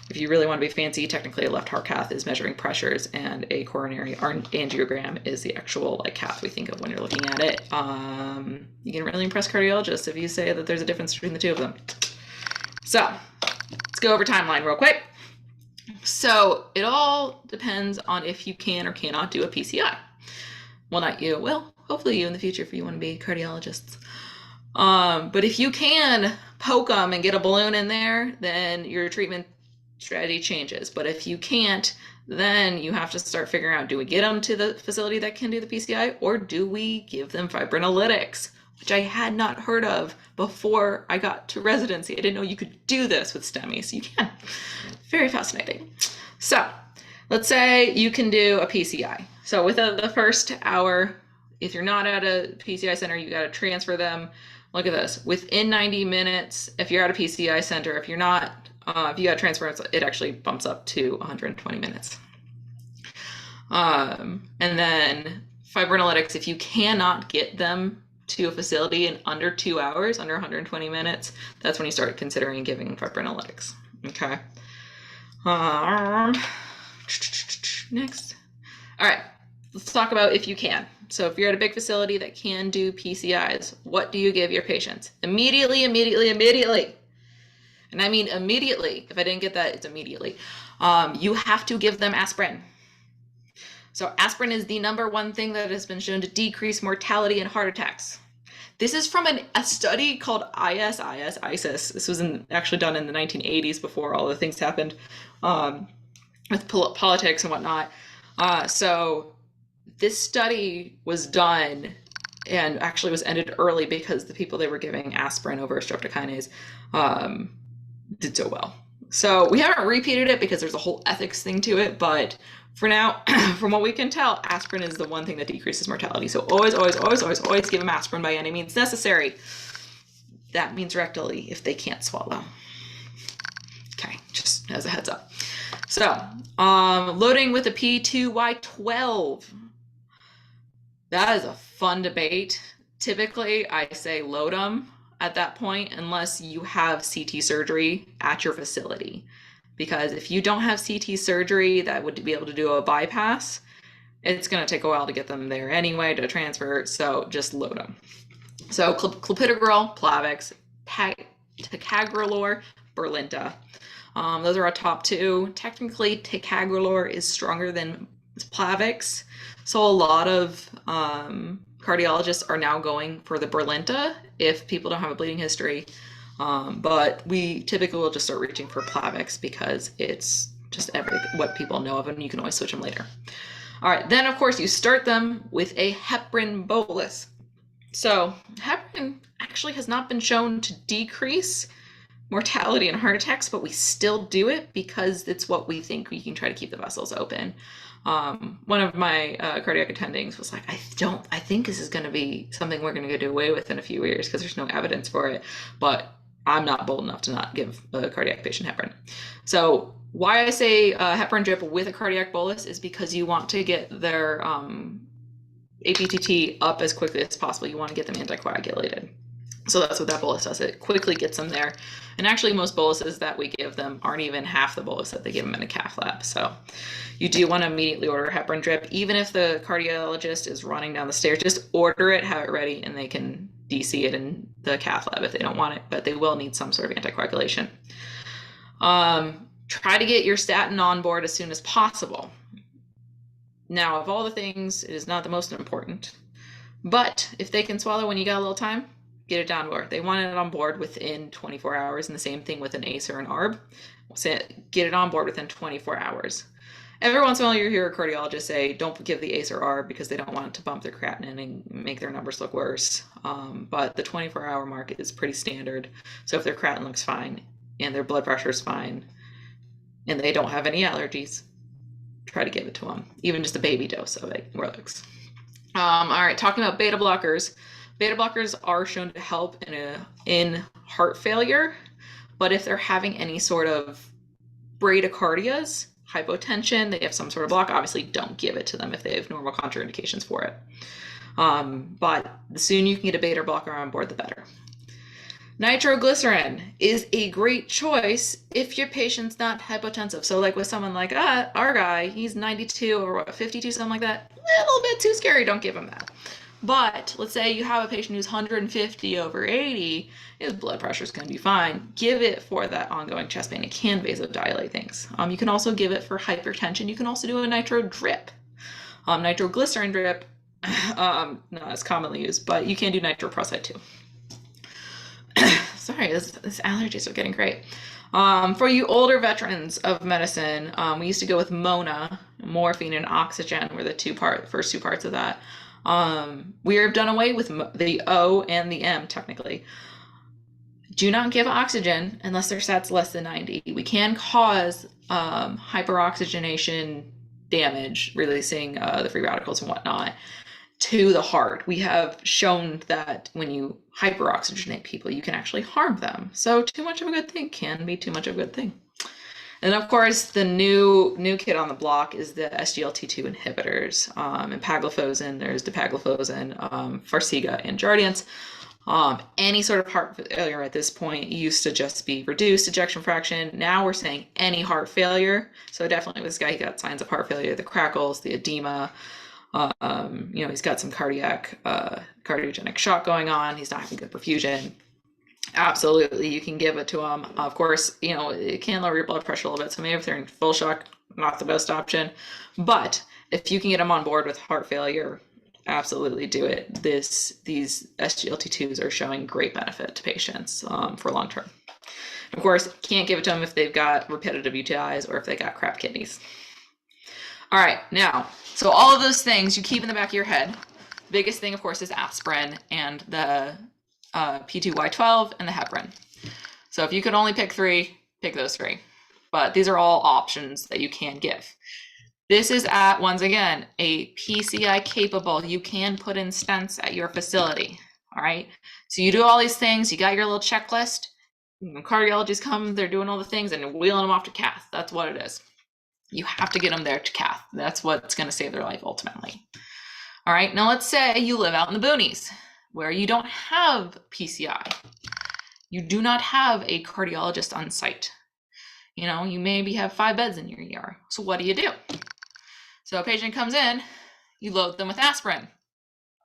If you really want to be fancy, technically a left heart cath is measuring pressures, and a coronary angiogram is the actual cath we think of when you're looking at it. You can really impress cardiologists if you say that there's a difference between the two of them. So let's go over timeline real quick. So it all depends on if you can or cannot do a PCI. Well, not you. Well, hopefully you in the future if you want to be cardiologists. But if you can poke them and get a balloon in there, then your treatment strategy changes. But if you can't, then you have to start figuring out, do we get them to the facility that can do the PCI, or do we give them fibrinolytics, which I had not heard of before I got to residency. I didn't know you could do this with STEMIs. You can. Very fascinating. So let's say you can do a PCI. So within the first hour, if you're not at a PCI center, you got to transfer them. Look at this. Within 90 minutes, if you're at a PCI center, if you're not, if you got to transfer, it actually bumps up to 120 minutes. And then fibrinolytics, if you cannot get them to a facility in under 2 hours, under 120 minutes, that's when you start considering giving fibrinolytics. Okay. Next. All right, let's talk about if you can. So if you're at a big facility that can do PCIs, what do you give your patients? Immediately. And I mean immediately. If I didn't get that, it's immediately. You have to give them aspirin. So aspirin is the #1 thing that has been shown to decrease mortality and heart attacks. This is from a study called ISIS. This was actually done in the 1980s before all the things happened with politics and whatnot. So this study was done and actually was ended early because the people they were giving aspirin over streptokinase did so well. So we haven't repeated it because there's a whole ethics thing to it, but for now, from what we can tell, aspirin is the one thing that decreases mortality. So always give them aspirin by any means necessary. That means rectally if they can't swallow. Okay, just as a heads up. So, loading with a P2Y12. That is a fun debate. Typically, I say load them at that point unless you have CT surgery at your facility. Because if you don't have CT surgery that would be able to do a bypass, it's going to take a while to get them there anyway to transfer, so just load them. So clopidogrel, Plavix, ticagrelor, Brilinta. Those are our top 2. Technically, ticagrelor is stronger than Plavix, so a lot of cardiologists are now going for the Brilinta if people don't have a bleeding history. But we typically will just start reaching for Plavix because it's just what people know of, and you can always switch them later. All right, then of course you start them with a heparin bolus. So heparin actually has not been shown to decrease mortality and heart attacks, but we still do it because it's what we think we can try to keep the vessels open. One of my cardiac attendings was like, I think this is going to be something we're going to do away with in a few years because there's no evidence for it, but I'm not bold enough to not give a cardiac patient heparin. So why I say heparin drip with a cardiac bolus is because you want to get their APTT up as quickly as possible. You want to get them anticoagulated. So that's what that bolus does. It quickly gets them there. And actually most boluses that we give them aren't even half the bolus that they give them in a cath lab. So you do want to immediately order a heparin drip. Even if the cardiologist is running down the stairs, just order it, have it ready, and they can DC it in the cath lab if they don't want it, but they will need some sort of anticoagulation. Try to get your statin on board as soon as possible. Now, of all the things, it is not the most important, but if they can swallow when you got a little time, get it on board. They want it on board within 24 hours, and the same thing with an ACE or an ARB. So get it on board within 24 hours. Every once in a while you hear a cardiologist say, don't give the ACE or ARB because they don't want it to bump their creatinine and make their numbers look worse. But the 24-hour mark is pretty standard. So if their creatinine looks fine and their blood pressure is fine and they don't have any allergies, try to give it to them. Even just a baby dose of it works. All right, talking about beta blockers. Beta blockers are shown to help in heart failure, but if they're having any sort of bradycardias, hypotension, they have some sort of block, obviously don't give it to them if they have normal contraindications for it. But the sooner you can get a beta blocker on board, the better. Nitroglycerin is a great choice if your patient's not hypotensive. So like with someone like our guy, he's 92 or 52, something like that, a little bit too scary, don't give him that. But let's say you have a patient who's 150 over 80, his blood pressure is going to be fine. Give it for that ongoing chest pain. It can vasodilate things. You can also give it for hypertension. You can also do a nitro drip. Nitroglycerin drip, not as commonly used, but you can do nitroprusside too. Sorry, this allergies are getting great. For you older veterans of medicine, we used to go with Mona, morphine and oxygen were the first two parts of that. We have done away with the O and the M technically. Do not give oxygen unless their SAT's less than 90. We can cause hyperoxygenation damage, releasing the free radicals and whatnot. to the heart. We have shown that when you hyperoxygenate people, you can actually harm them. So too much of a good thing can be too much of a good thing. And of course, the new kid on the block is the SGLT2 inhibitors. Empagliflozin, there's dapagliflozin, Farxiga, and Jardiance. Any sort of heart failure at this point used to just be reduced ejection fraction. Now we're saying any heart failure. So definitely this guy, he got signs of heart failure, the crackles, the edema. He's got some cardiogenic shock going on. He's not having good perfusion. Absolutely, you can give it to them. Of course, it can lower your blood pressure a little bit. So maybe if they're in full shock, not the best option. But if you can get them on board with heart failure, absolutely do it. These SGLT2s are showing great benefit to patients for long term. Of course, can't give it to them if they've got repetitive UTIs or if they got crap kidneys. All right, now, so all of those things you keep in the back of your head. Biggest thing, of course, is aspirin and the P2Y12 and the heparin. So if you could only pick 3, pick those 3. But these are all options that you can give. This is at, once again, a PCI capable. You can put in stents at your facility. All right. So you do all these things. You got your little checklist. When cardiologists come, they're doing all the things and wheeling them off to cath. That's what it is. You have to get them there to cath. That's what's going to save their life ultimately. All right. Now let's say you live out in the boonies where you don't have PCI. You do not have a cardiologist on site. You maybe have 5 beds in your ER. So what do? So a patient comes in, you load them with aspirin.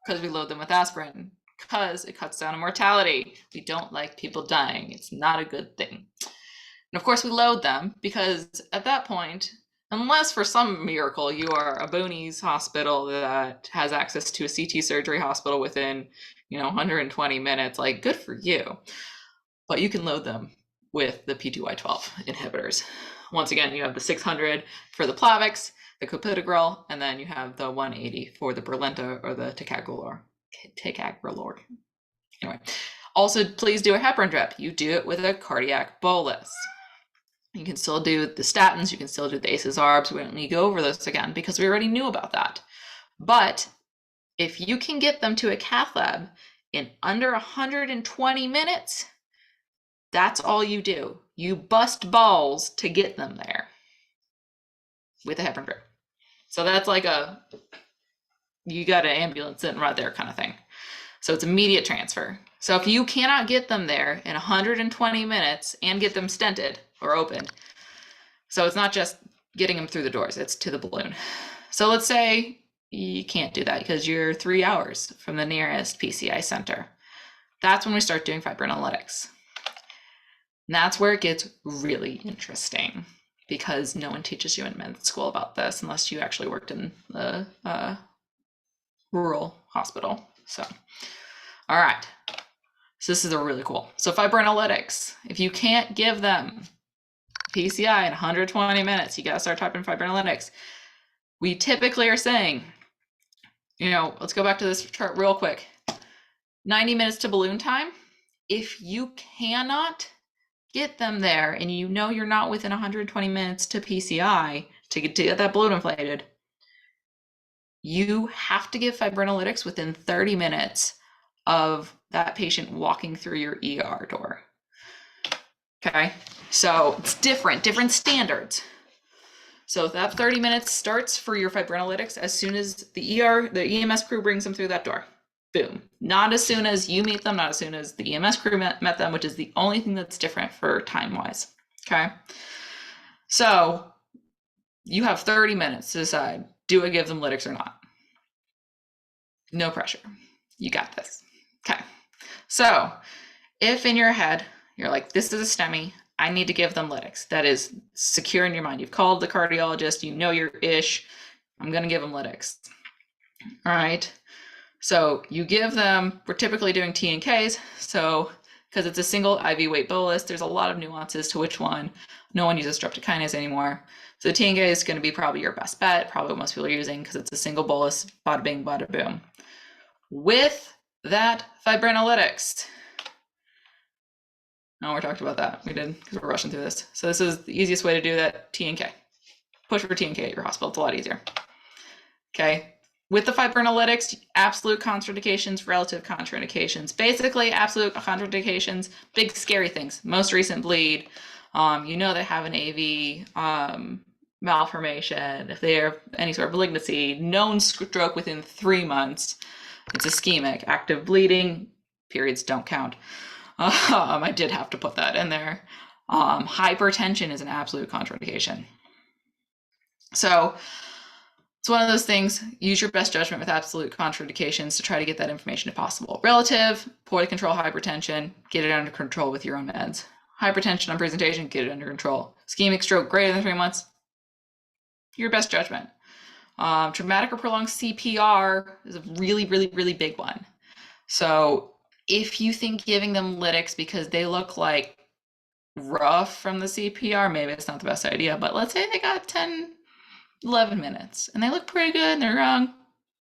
Because we load them with aspirin. Because it cuts down on mortality. We don't like people dying. It's not a good thing. And of course we load them because at that point, unless for some miracle you are a boonies hospital that has access to a CT surgery hospital within 120 minutes, like good for you. But you can load them with the P2Y12 inhibitors. Once again, you have the 600 for the Plavix, the clopidogrel, and then you have the 180 for the Brilinta or the ticagrelor. Anyway, also please do a heparin drip. You do it with a cardiac bolus. You can still do the statins. You can still do the ACEs, ARBs. We don't need to go over those again because we already knew about that. But if you can get them to a cath lab in under 120 minutes, that's all you do. You bust balls to get them there with a heparin drip. So that's like you got an ambulance sitting right there kind of thing. So it's immediate transfer. So if you cannot get them there in 120 minutes and get them stented or opened, so it's not just getting them through the doors, it's to the balloon. So let's say you can't do that because you're 3 hours from the nearest PCI center. That's when we start doing fibrinolytics. And that's where it gets really interesting because no one teaches you in med school about this unless you actually worked in the rural hospital. So, all right. So this is a really cool. So fibrinolytics, if you can't give them PCI in 120 minutes, you got to start typing fibrinolytics. We typically are saying, let's go back to this chart real quick. 90 minutes to balloon time. If you cannot get them there and you're not within 120 minutes to PCI to get that balloon inflated, you have to give fibrinolytics within 30 minutes of that patient walking through your ER door. Okay, so it's different standards. So that 30 minutes starts for your fibrinolytics as soon as the EMS crew brings them through that door. Boom. Not as soon as you meet them, not as soon as the EMS crew met them, which is the only thing that's different for time-wise. Okay, so you have 30 minutes to decide, do I give them lytics or not? No pressure. You got this. Okay. So if in your head, you're like, this is a STEMI, I need to give them lytics. That is secure in your mind. You've called the cardiologist, you know your ish. I'm going to give them lytics. All right. So you give them, we're typically doing T and Ks. So because it's a single IV weight bolus, there's a lot of nuances to which one. No one uses streptokinase anymore. So the T and K is going to be probably your best bet, probably what most people are using because it's a single bolus, bada bing, bada boom. With that fibrinolytics. No, we talked about that. We did because we're rushing through this. So this is the easiest way to do that, T and K. Push for T and K at your hospital. It's a lot easier. Okay. With the fibrinolytics, absolute contraindications, relative contraindications. Basically, absolute contraindications, big scary things. Most recent bleed, you know they have an AV malformation, if they have any sort of malignancy, known stroke within 3 months, it's ischemic, active bleeding, periods don't count. I did have to put that in there. Hypertension is an absolute contraindication. So it's one of those things, use your best judgment with absolute contraindications to try to get that information if possible. Relative, poorly control hypertension, get it under control with your own meds. Hypertension on presentation, get it under control. Ischemic stroke greater than 3 months, your best judgment. Traumatic or prolonged CPR is a really, really, really big one. So if you think giving them lytics because they look like rough from the CPR, maybe it's not the best idea, but let's say they got 10, 11 minutes and they look pretty good and they're young,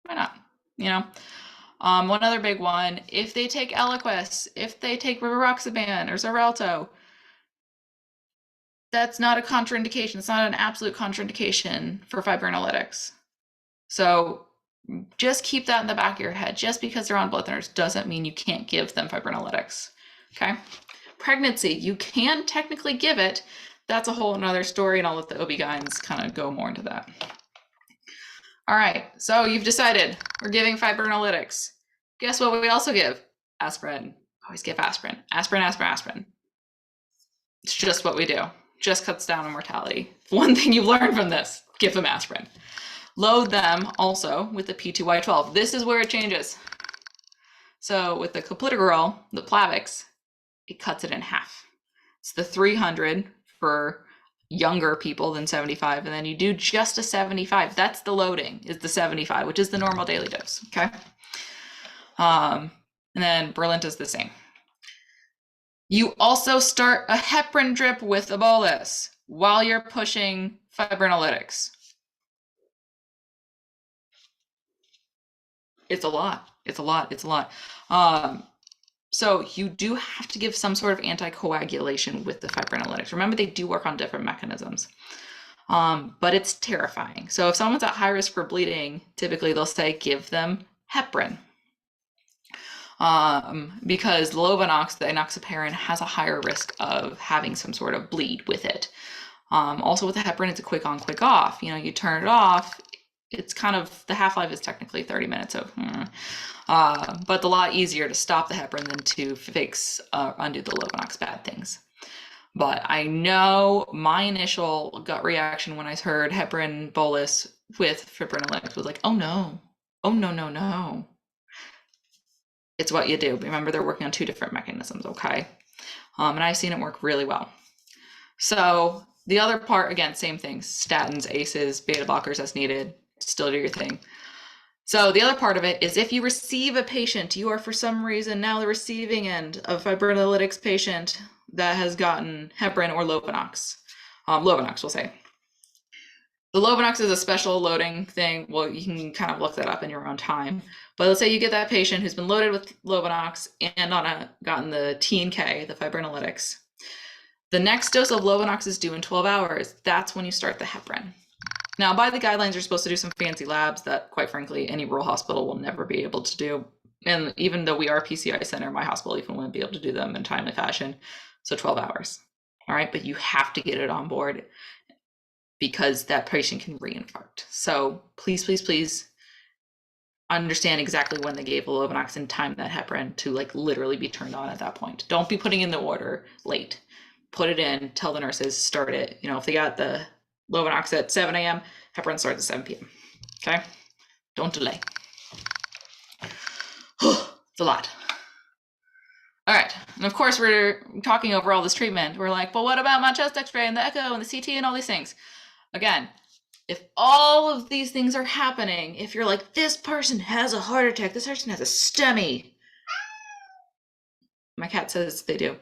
why not? You know, one other big one, if they take Eliquis, if they take rivaroxaban or Xarelto, that's not a contraindication. It's not an absolute contraindication for fibrinolytics. So just keep that in the back of your head. Just because they're on blood thinners doesn't mean you can't give them fibrinolytics. Okay. Pregnancy, you can technically give it. That's a whole another story, and I'll let the OB-GYNs kind of go more into that. All right, so you've decided we're giving fibrinolytics. Guess what we also give? Aspirin. Always give aspirin. Aspirin, aspirin, aspirin. It's just what we do. Just cuts down on mortality. One thing you learned from this, give them aspirin. Load them also with the P2Y12. This is where it changes. So with the clopidogrel, the Plavix, it cuts it in half. It's the 300 for younger people than 75, and then you do just a 75. That's the loading, is the 75, which is the normal daily dose, okay? And then Brilinta's the same. You also start a heparin drip with a bolus while you're pushing fibrinolytics. It's a lot. It's a lot. It's a lot. So you do have to give some sort of anticoagulation with the fibrinolytics. Remember, they do work on different mechanisms, but it's terrifying. So if someone's at high risk for bleeding, typically they'll say give them heparin, because Lovenox, the enoxaparin, has a higher risk of having some sort of bleed with it. Also with the heparin, it's a quick on, quick off. You know, you turn it off, it's kind of, the half-life is technically 30 minutes, so but it's a lot easier to stop the heparin than to fix, undo the Lovenox bad things. But I know my initial gut reaction when I heard heparin bolus with fibrinolytics was like, oh no, oh no, no, no. It's what you do. Remember, they're working on two different mechanisms, okay? And I've seen it work really well. So the other part, again, same things, statins, ACEs, beta blockers as needed, still do your thing. So the other part of it is if you receive a patient, you are for some reason now the receiving end of fibrinolytics patient that has gotten heparin or Lovenox. Lovenox, we'll say. The Lovenox is a special loading thing. Well, you can kind of look that up in your own time. But let's say you get that patient who's been loaded with Lovenox and gotten the T&K, the fibrinolytics. The next dose of Lovenox is due in 12 hours. That's when you start the heparin. Now, by the guidelines, you're supposed to do some fancy labs that, quite frankly, any rural hospital will never be able to do. And even though we are a PCI center, my hospital even wouldn't be able to do them in timely fashion. So 12 hours. All right, but you have to get it on board because that patient can reinfarct. So please, please, please understand exactly when they gave Lovenox and time that heparin to like literally be turned on at that point. Don't be putting in the order late. Put it in, tell the nurses, start it. You know, if they got the Lovenox at 7 a.m., heparin starts at 7 p.m. Okay? Don't delay. It's a lot. All right. And of course, we're talking over all this treatment. We're like, but what about my chest x-ray and the echo and the CT and all these things? Again, if all of these things are happening, if you're like, this person has a heart attack, this person has a STEMI. My cat says they do.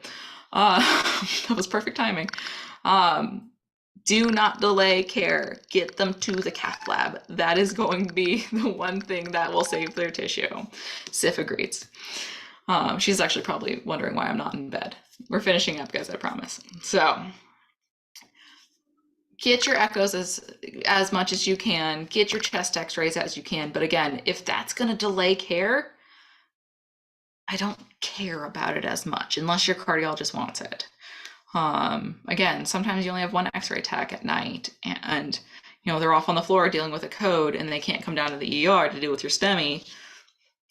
That was perfect timing. Do not delay care. Get them to the cath lab. That is going to be the one thing that will save their tissue. Sif agrees. She's actually probably wondering why I'm not in bed. We're finishing up, guys, I promise. So get your echoes as much as you can, get your chest x-rays as you can. But again, if that's going to delay care, I don't care about it as much unless your cardiologist wants it. Again, sometimes you only have one x-ray tech at night, and they're off on the floor dealing with a code and they can't come down to the ER to deal with your STEMI.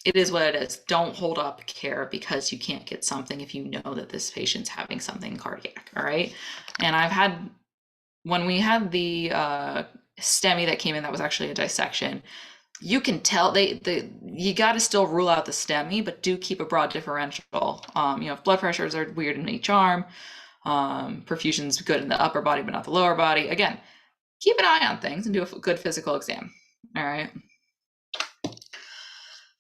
It is what it is. Don't hold up care because you can't get something if you know that this patient's having something cardiac. All right. And when we had the STEMI that came in, that was actually a dissection, you can tell you got to still rule out the STEMI, but do keep a broad differential. If blood pressures are weird in each arm, perfusion's good in the upper body, but not the lower body. Again, keep an eye on things and do a good physical exam. All right.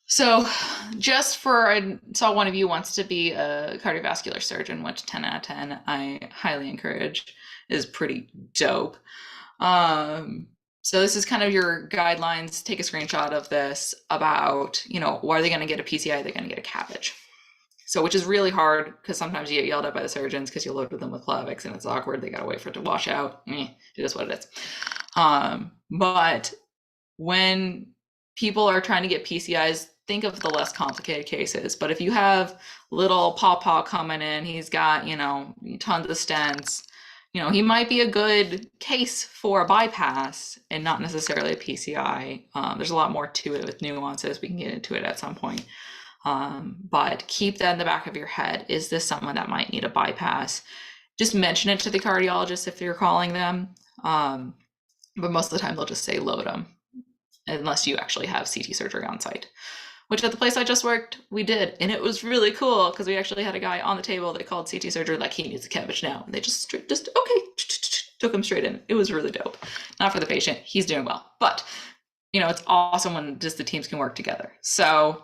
So I saw one of you wants to be a cardiovascular surgeon, which 10 out of 10, I highly encourage, is pretty dope. So this is kind of your guidelines. Take a screenshot of this about, are they going to get a PCI? Are they going to get a CABG? So, which is really hard because sometimes you get yelled at by the surgeons because you loaded them with Plavix and it's awkward. They got to wait for it to wash out. It is what it is. But when people are trying to get PCIs, think of the less complicated cases. But if you have little Pawpaw coming in, he's got, tons of stents, he might be a good case for a bypass and not necessarily a PCI. There's a lot more to it with nuances. We can get into it at some point. But keep that in the back of your head. Is this someone that might need a bypass? Just mention it to the cardiologist if you're calling them. But most of the time they'll just say load them, unless you actually have CT surgery on site, which at the place I just worked, we did. And it was really cool because we actually had a guy on the table that called CT surgery like he needs a CABG now. And they just okay, took him straight in. It was really dope. Not for the patient. He's doing well. But, it's awesome when just the teams can work together. So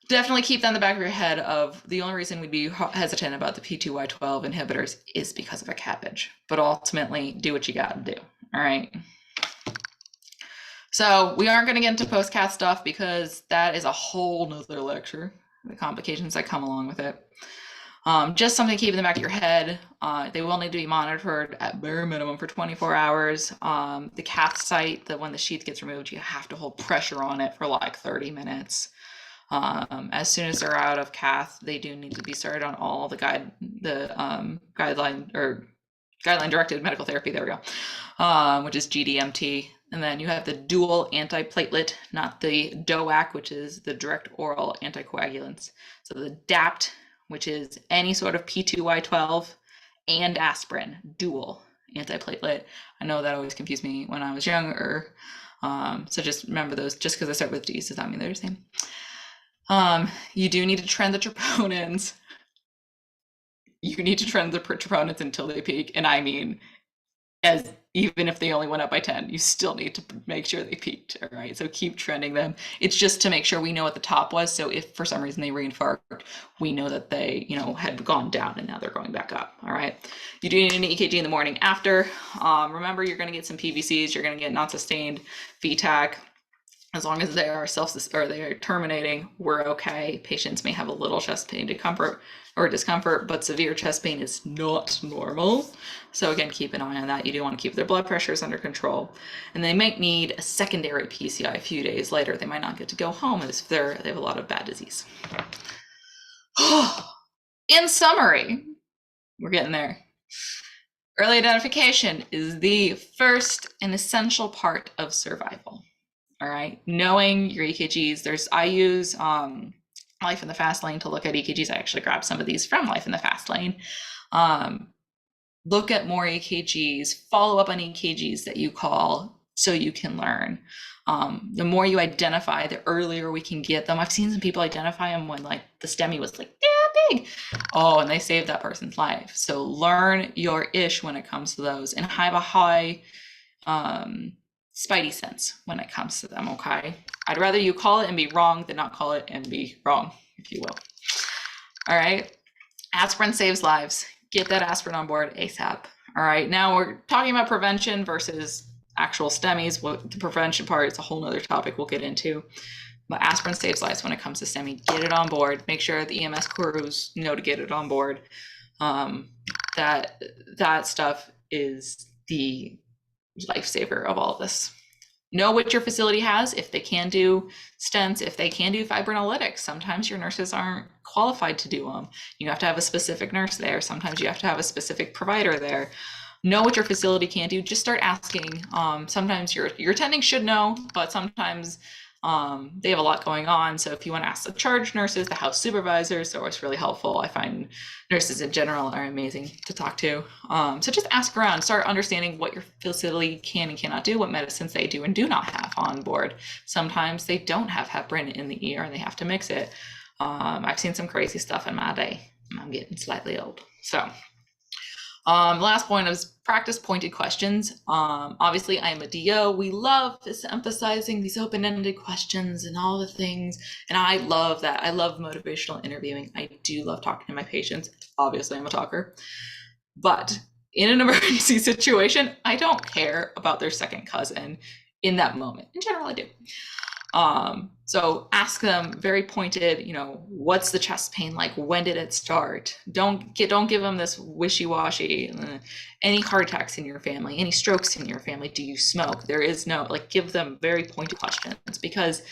definitely keep that in the back of your head of the only reason we'd be hesitant about the P2Y12 inhibitors is because of a CABG. But ultimately, do what you got to do. All right. So we aren't going to get into post-cath stuff because that is a whole nother lecture, the complications that come along with it. Just something to keep in the back of your head. They will need to be monitored at bare minimum for 24 hours. The cath site, when the sheath gets removed, you have to hold pressure on it for like 30 minutes. As soon as they're out of cath, they do need to be started on all the guideline directed medical therapy. There we go, which is GDMT. And then you have the dual antiplatelet, not the DOAC, which is the direct oral anticoagulants. So the DAPT, which is any sort of P2Y12 and aspirin, dual antiplatelet. I know that always confused me when I was younger. So just remember those. Just because I start with D's does not mean they're the same. You do need to trend the troponins. You need to trend the troponins until they peak. And I mean, even if they only went up by 10, you still need to make sure they peaked. All right. So keep trending them. It's just to make sure we know what the top was. So if for some reason they reinfarct, we know that they, had gone down and now they're going back up. All right. You do need an EKG in the morning after. Remember, you're going to get some PVCs. You're going to get non-sustained VTAC. As long as they are they are terminating, we're okay. Patients may have a little chest pain discomfort, but severe chest pain is not normal. So again, keep an eye on that. You do want to keep their blood pressures under control. And they might need a secondary PCI a few days later. They might not get to go home if they have a lot of bad disease. In summary, we're getting there. Early identification is the first and essential part of survival. All right, knowing your EKGs. I use Life in the Fast Lane to look at EKGs. I actually grabbed some of these from Life in the Fast Lane. Look at more EKGs, follow up on EKGs that you call so you can learn. The more you identify, the earlier we can get them. I've seen some people identify them when like the STEMI was like big. Oh, and they saved that person's life. So learn your ish when it comes to those and have a high spidey sense when it comes to them. Okay, I'd rather you call it and be wrong than not call it and be wrong, if you will. All right, aspirin saves lives. Get that aspirin on board ASAP. All right, now we're talking about prevention versus actual STEMIs. What the prevention part is a whole nother topic we'll get into, but aspirin saves lives when it comes to STEMI. Get it on board. Make sure the EMS crews know to get it on board. That stuff is the lifesaver of all of this. Know what your facility has, if they can do stents, if they can do fibrinolytics. Sometimes your nurses aren't qualified to do them. You have to have a specific nurse there. Sometimes you have to have a specific provider there. Know what your facility can do. Just start asking. Sometimes your attending should know, but sometimes they have a lot going on. So if you want to ask the charge nurses, the house supervisors, they're always really helpful. I find nurses in general are amazing to talk to. So just ask around, start understanding what your facility can and cannot do, what medicines they do and do not have on board. Sometimes they don't have heparin in the ER and they have to mix it. I've seen some crazy stuff in my day. I'm getting slightly old. So last point is practice pointed questions. Obviously, I am a DO. We love this emphasizing these open-ended questions and all the things. And I love that. I love motivational interviewing. I do love talking to my patients. Obviously, I'm a talker. But in an emergency situation, I don't care about their second cousin in that moment. In general, I do. So ask them very pointed, what's the chest pain like? When did it start? Don't give them this wishy-washy, any heart attacks in your family, any strokes in your family, do you smoke? There is no, give them very pointed questions, because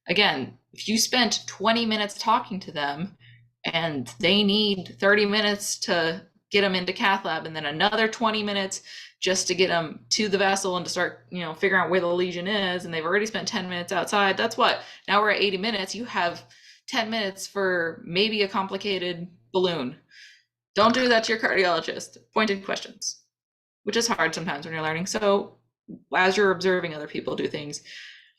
again, if you spent 20 minutes talking to them and they need 30 minutes to get them into cath lab and then another 20 minutes just to get them to the vessel and to start, figuring out where the lesion is, and they've already spent 10 minutes outside, that's what, now we're at 80 minutes, you have 10 minutes for maybe a complicated balloon. Don't do that to your cardiologist. Pointed questions, which is hard sometimes when you're learning. So as you're observing other people do things,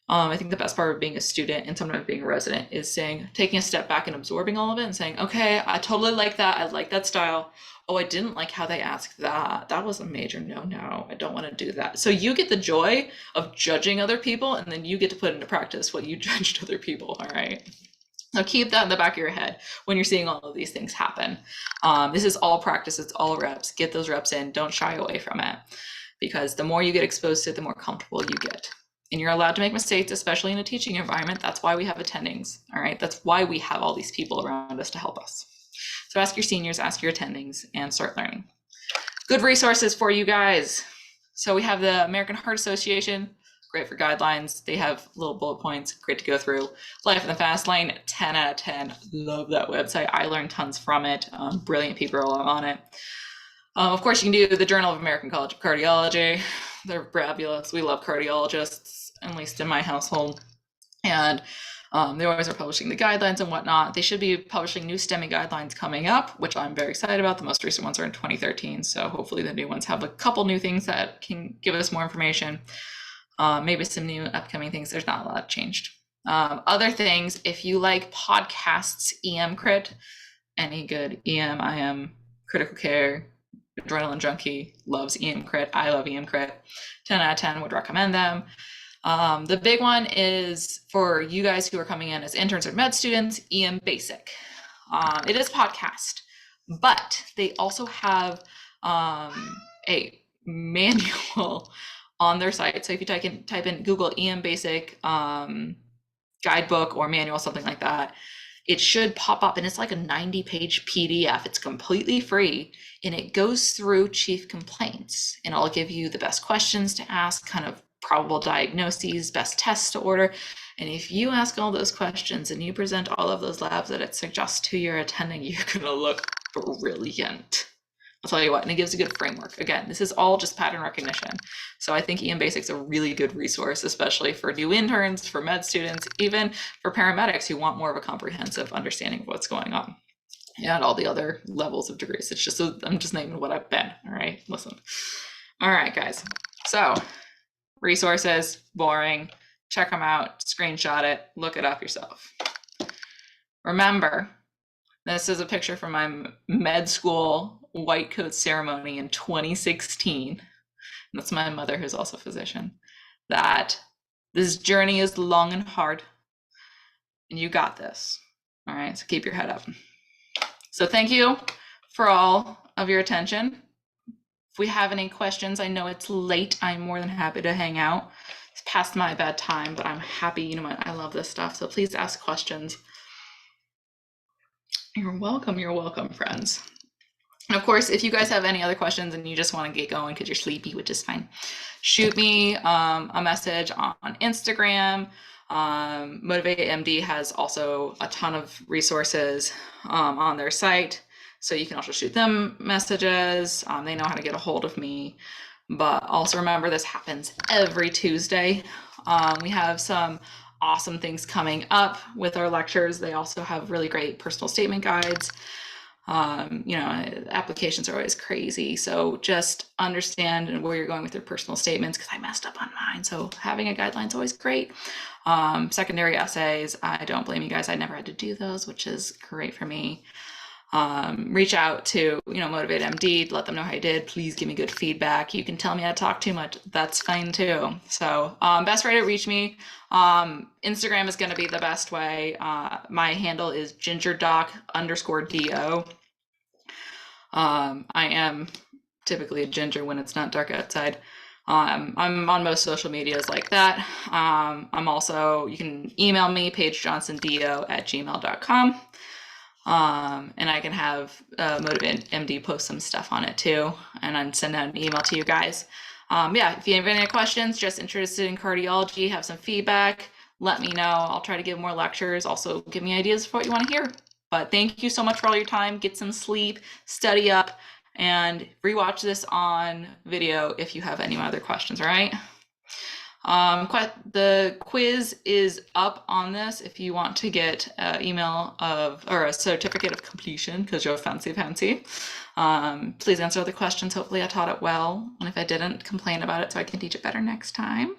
I think the best part of being a student and sometimes being a resident is taking a step back and absorbing all of it and saying, okay, I totally like that. I like that style. Oh, I didn't like how they asked that. That was a major no, I don't want to do that. So you get the joy of judging other people, and then you get to put into practice what you judged other people, all right? So keep that in the back of your head when you're seeing all of these things happen. This is all practice, it's all reps. Get those reps in, don't shy away from it, because the more you get exposed to it, the more comfortable you get. And you're allowed to make mistakes, especially in a teaching environment. That's why we have attendings, all right? That's why we have all these people around us to help us. So ask your seniors, ask your attendings, and start learning. Good resources for you guys. So we have the American Heart Association, great for guidelines. They have little bullet points, great to go through. Life in the Fast Lane, 10 out of 10. Love that website. I learned tons from it. Brilliant people are on it. Of course, you can do the Journal of American College of Cardiology. They're fabulous. We love cardiologists, at least in my household. And they always are publishing the guidelines and whatnot. They should be publishing new STEMI guidelines coming up, which I'm very excited about. The most recent ones are in 2013. So hopefully the new ones have a couple new things that can give us more information. Maybe some new upcoming things. There's not a lot changed. Other things, if you like podcasts, EM Crit, any good EM, IM, critical care, adrenaline junkie loves EM Crit. I love EM Crit. 10 out of 10 would recommend them. The big one is for you guys who are coming in as interns or med students, EM Basic. It is podcast, but they also have a manual on their site. So if you type in Google EM Basic guidebook or manual, something like that, it should pop up, and it's like a 90-page PDF. It's completely free, and it goes through chief complaints, and I'll give you the best questions to ask, kind of probable diagnoses, best tests to order. And if you ask all those questions and you present all of those labs that it suggests to your attending, you're gonna look brilliant. I'll tell you what, and it gives a good framework. Again, this is all just pattern recognition. So I think EM Basics is a really good resource, especially for new interns, for med students, even for paramedics who want more of a comprehensive understanding of what's going on and all the other levels of degrees. It's just, I'm just naming what I've been, all right? Listen. All right, guys. So resources, boring, check them out, screenshot it, look it up yourself. Remember, this is a picture from my med school white coat ceremony in 2016. That's my mother, who's also a physician. That this journey is long and hard, and you got this. All right, so keep your head up. So thank you for all of your attention. If we have any questions, I know it's late. I'm more than happy to hang out. It's past my bedtime, but I'm happy. You know what? I love this stuff. So please ask questions. You're welcome, friends. And of course, if you guys have any other questions and you just want to get going because you're sleepy, which is fine, shoot me a message on Instagram. Motivate MD has also a ton of resources on their site, so you can also shoot them messages. They know how to get a hold of me. But also remember, this happens every Tuesday. We have some awesome things coming up with our lectures. They also have really great personal statement guides. Applications are always crazy. So just understand where you're going with your personal statements, because I messed up on mine. So having a guideline is always great. Secondary essays, I don't blame you guys. I never had to do those, which is great for me. Reach out to, Motivate MD, let them know how you did. Please give me good feedback. You can tell me I talk too much. That's fine too. So best way to reach me, Instagram is going to be the best way. My handle is gingerdoc_do. I am typically a ginger when it's not dark outside. I'm on most social medias like that. I'm also, you can email me, paigejohnsondo@gmail.com. And I can have Motivate MD post some stuff on it too, and then send out an email to you guys. If you have any questions, just interested in cardiology, have some feedback, let me know. I'll try to give more lectures. Also, give me ideas for what you want to hear. But thank you so much for all your time. Get some sleep, study up, and rewatch this on video if you have any other questions, all right? The quiz is up on this if you want to get an email or a certificate of completion because you're fancy. Please answer the questions. Hopefully I taught it well. And if I didn't, complain about it so I can teach it better next time.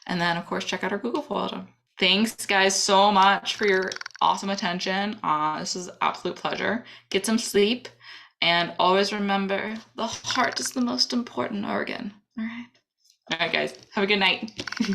And then of course, check out our Google folder. Thanks guys so much for your awesome attention. This is an absolute pleasure. Get some sleep and always remember the heart is the most important organ. All right. All right, guys. Have a good night.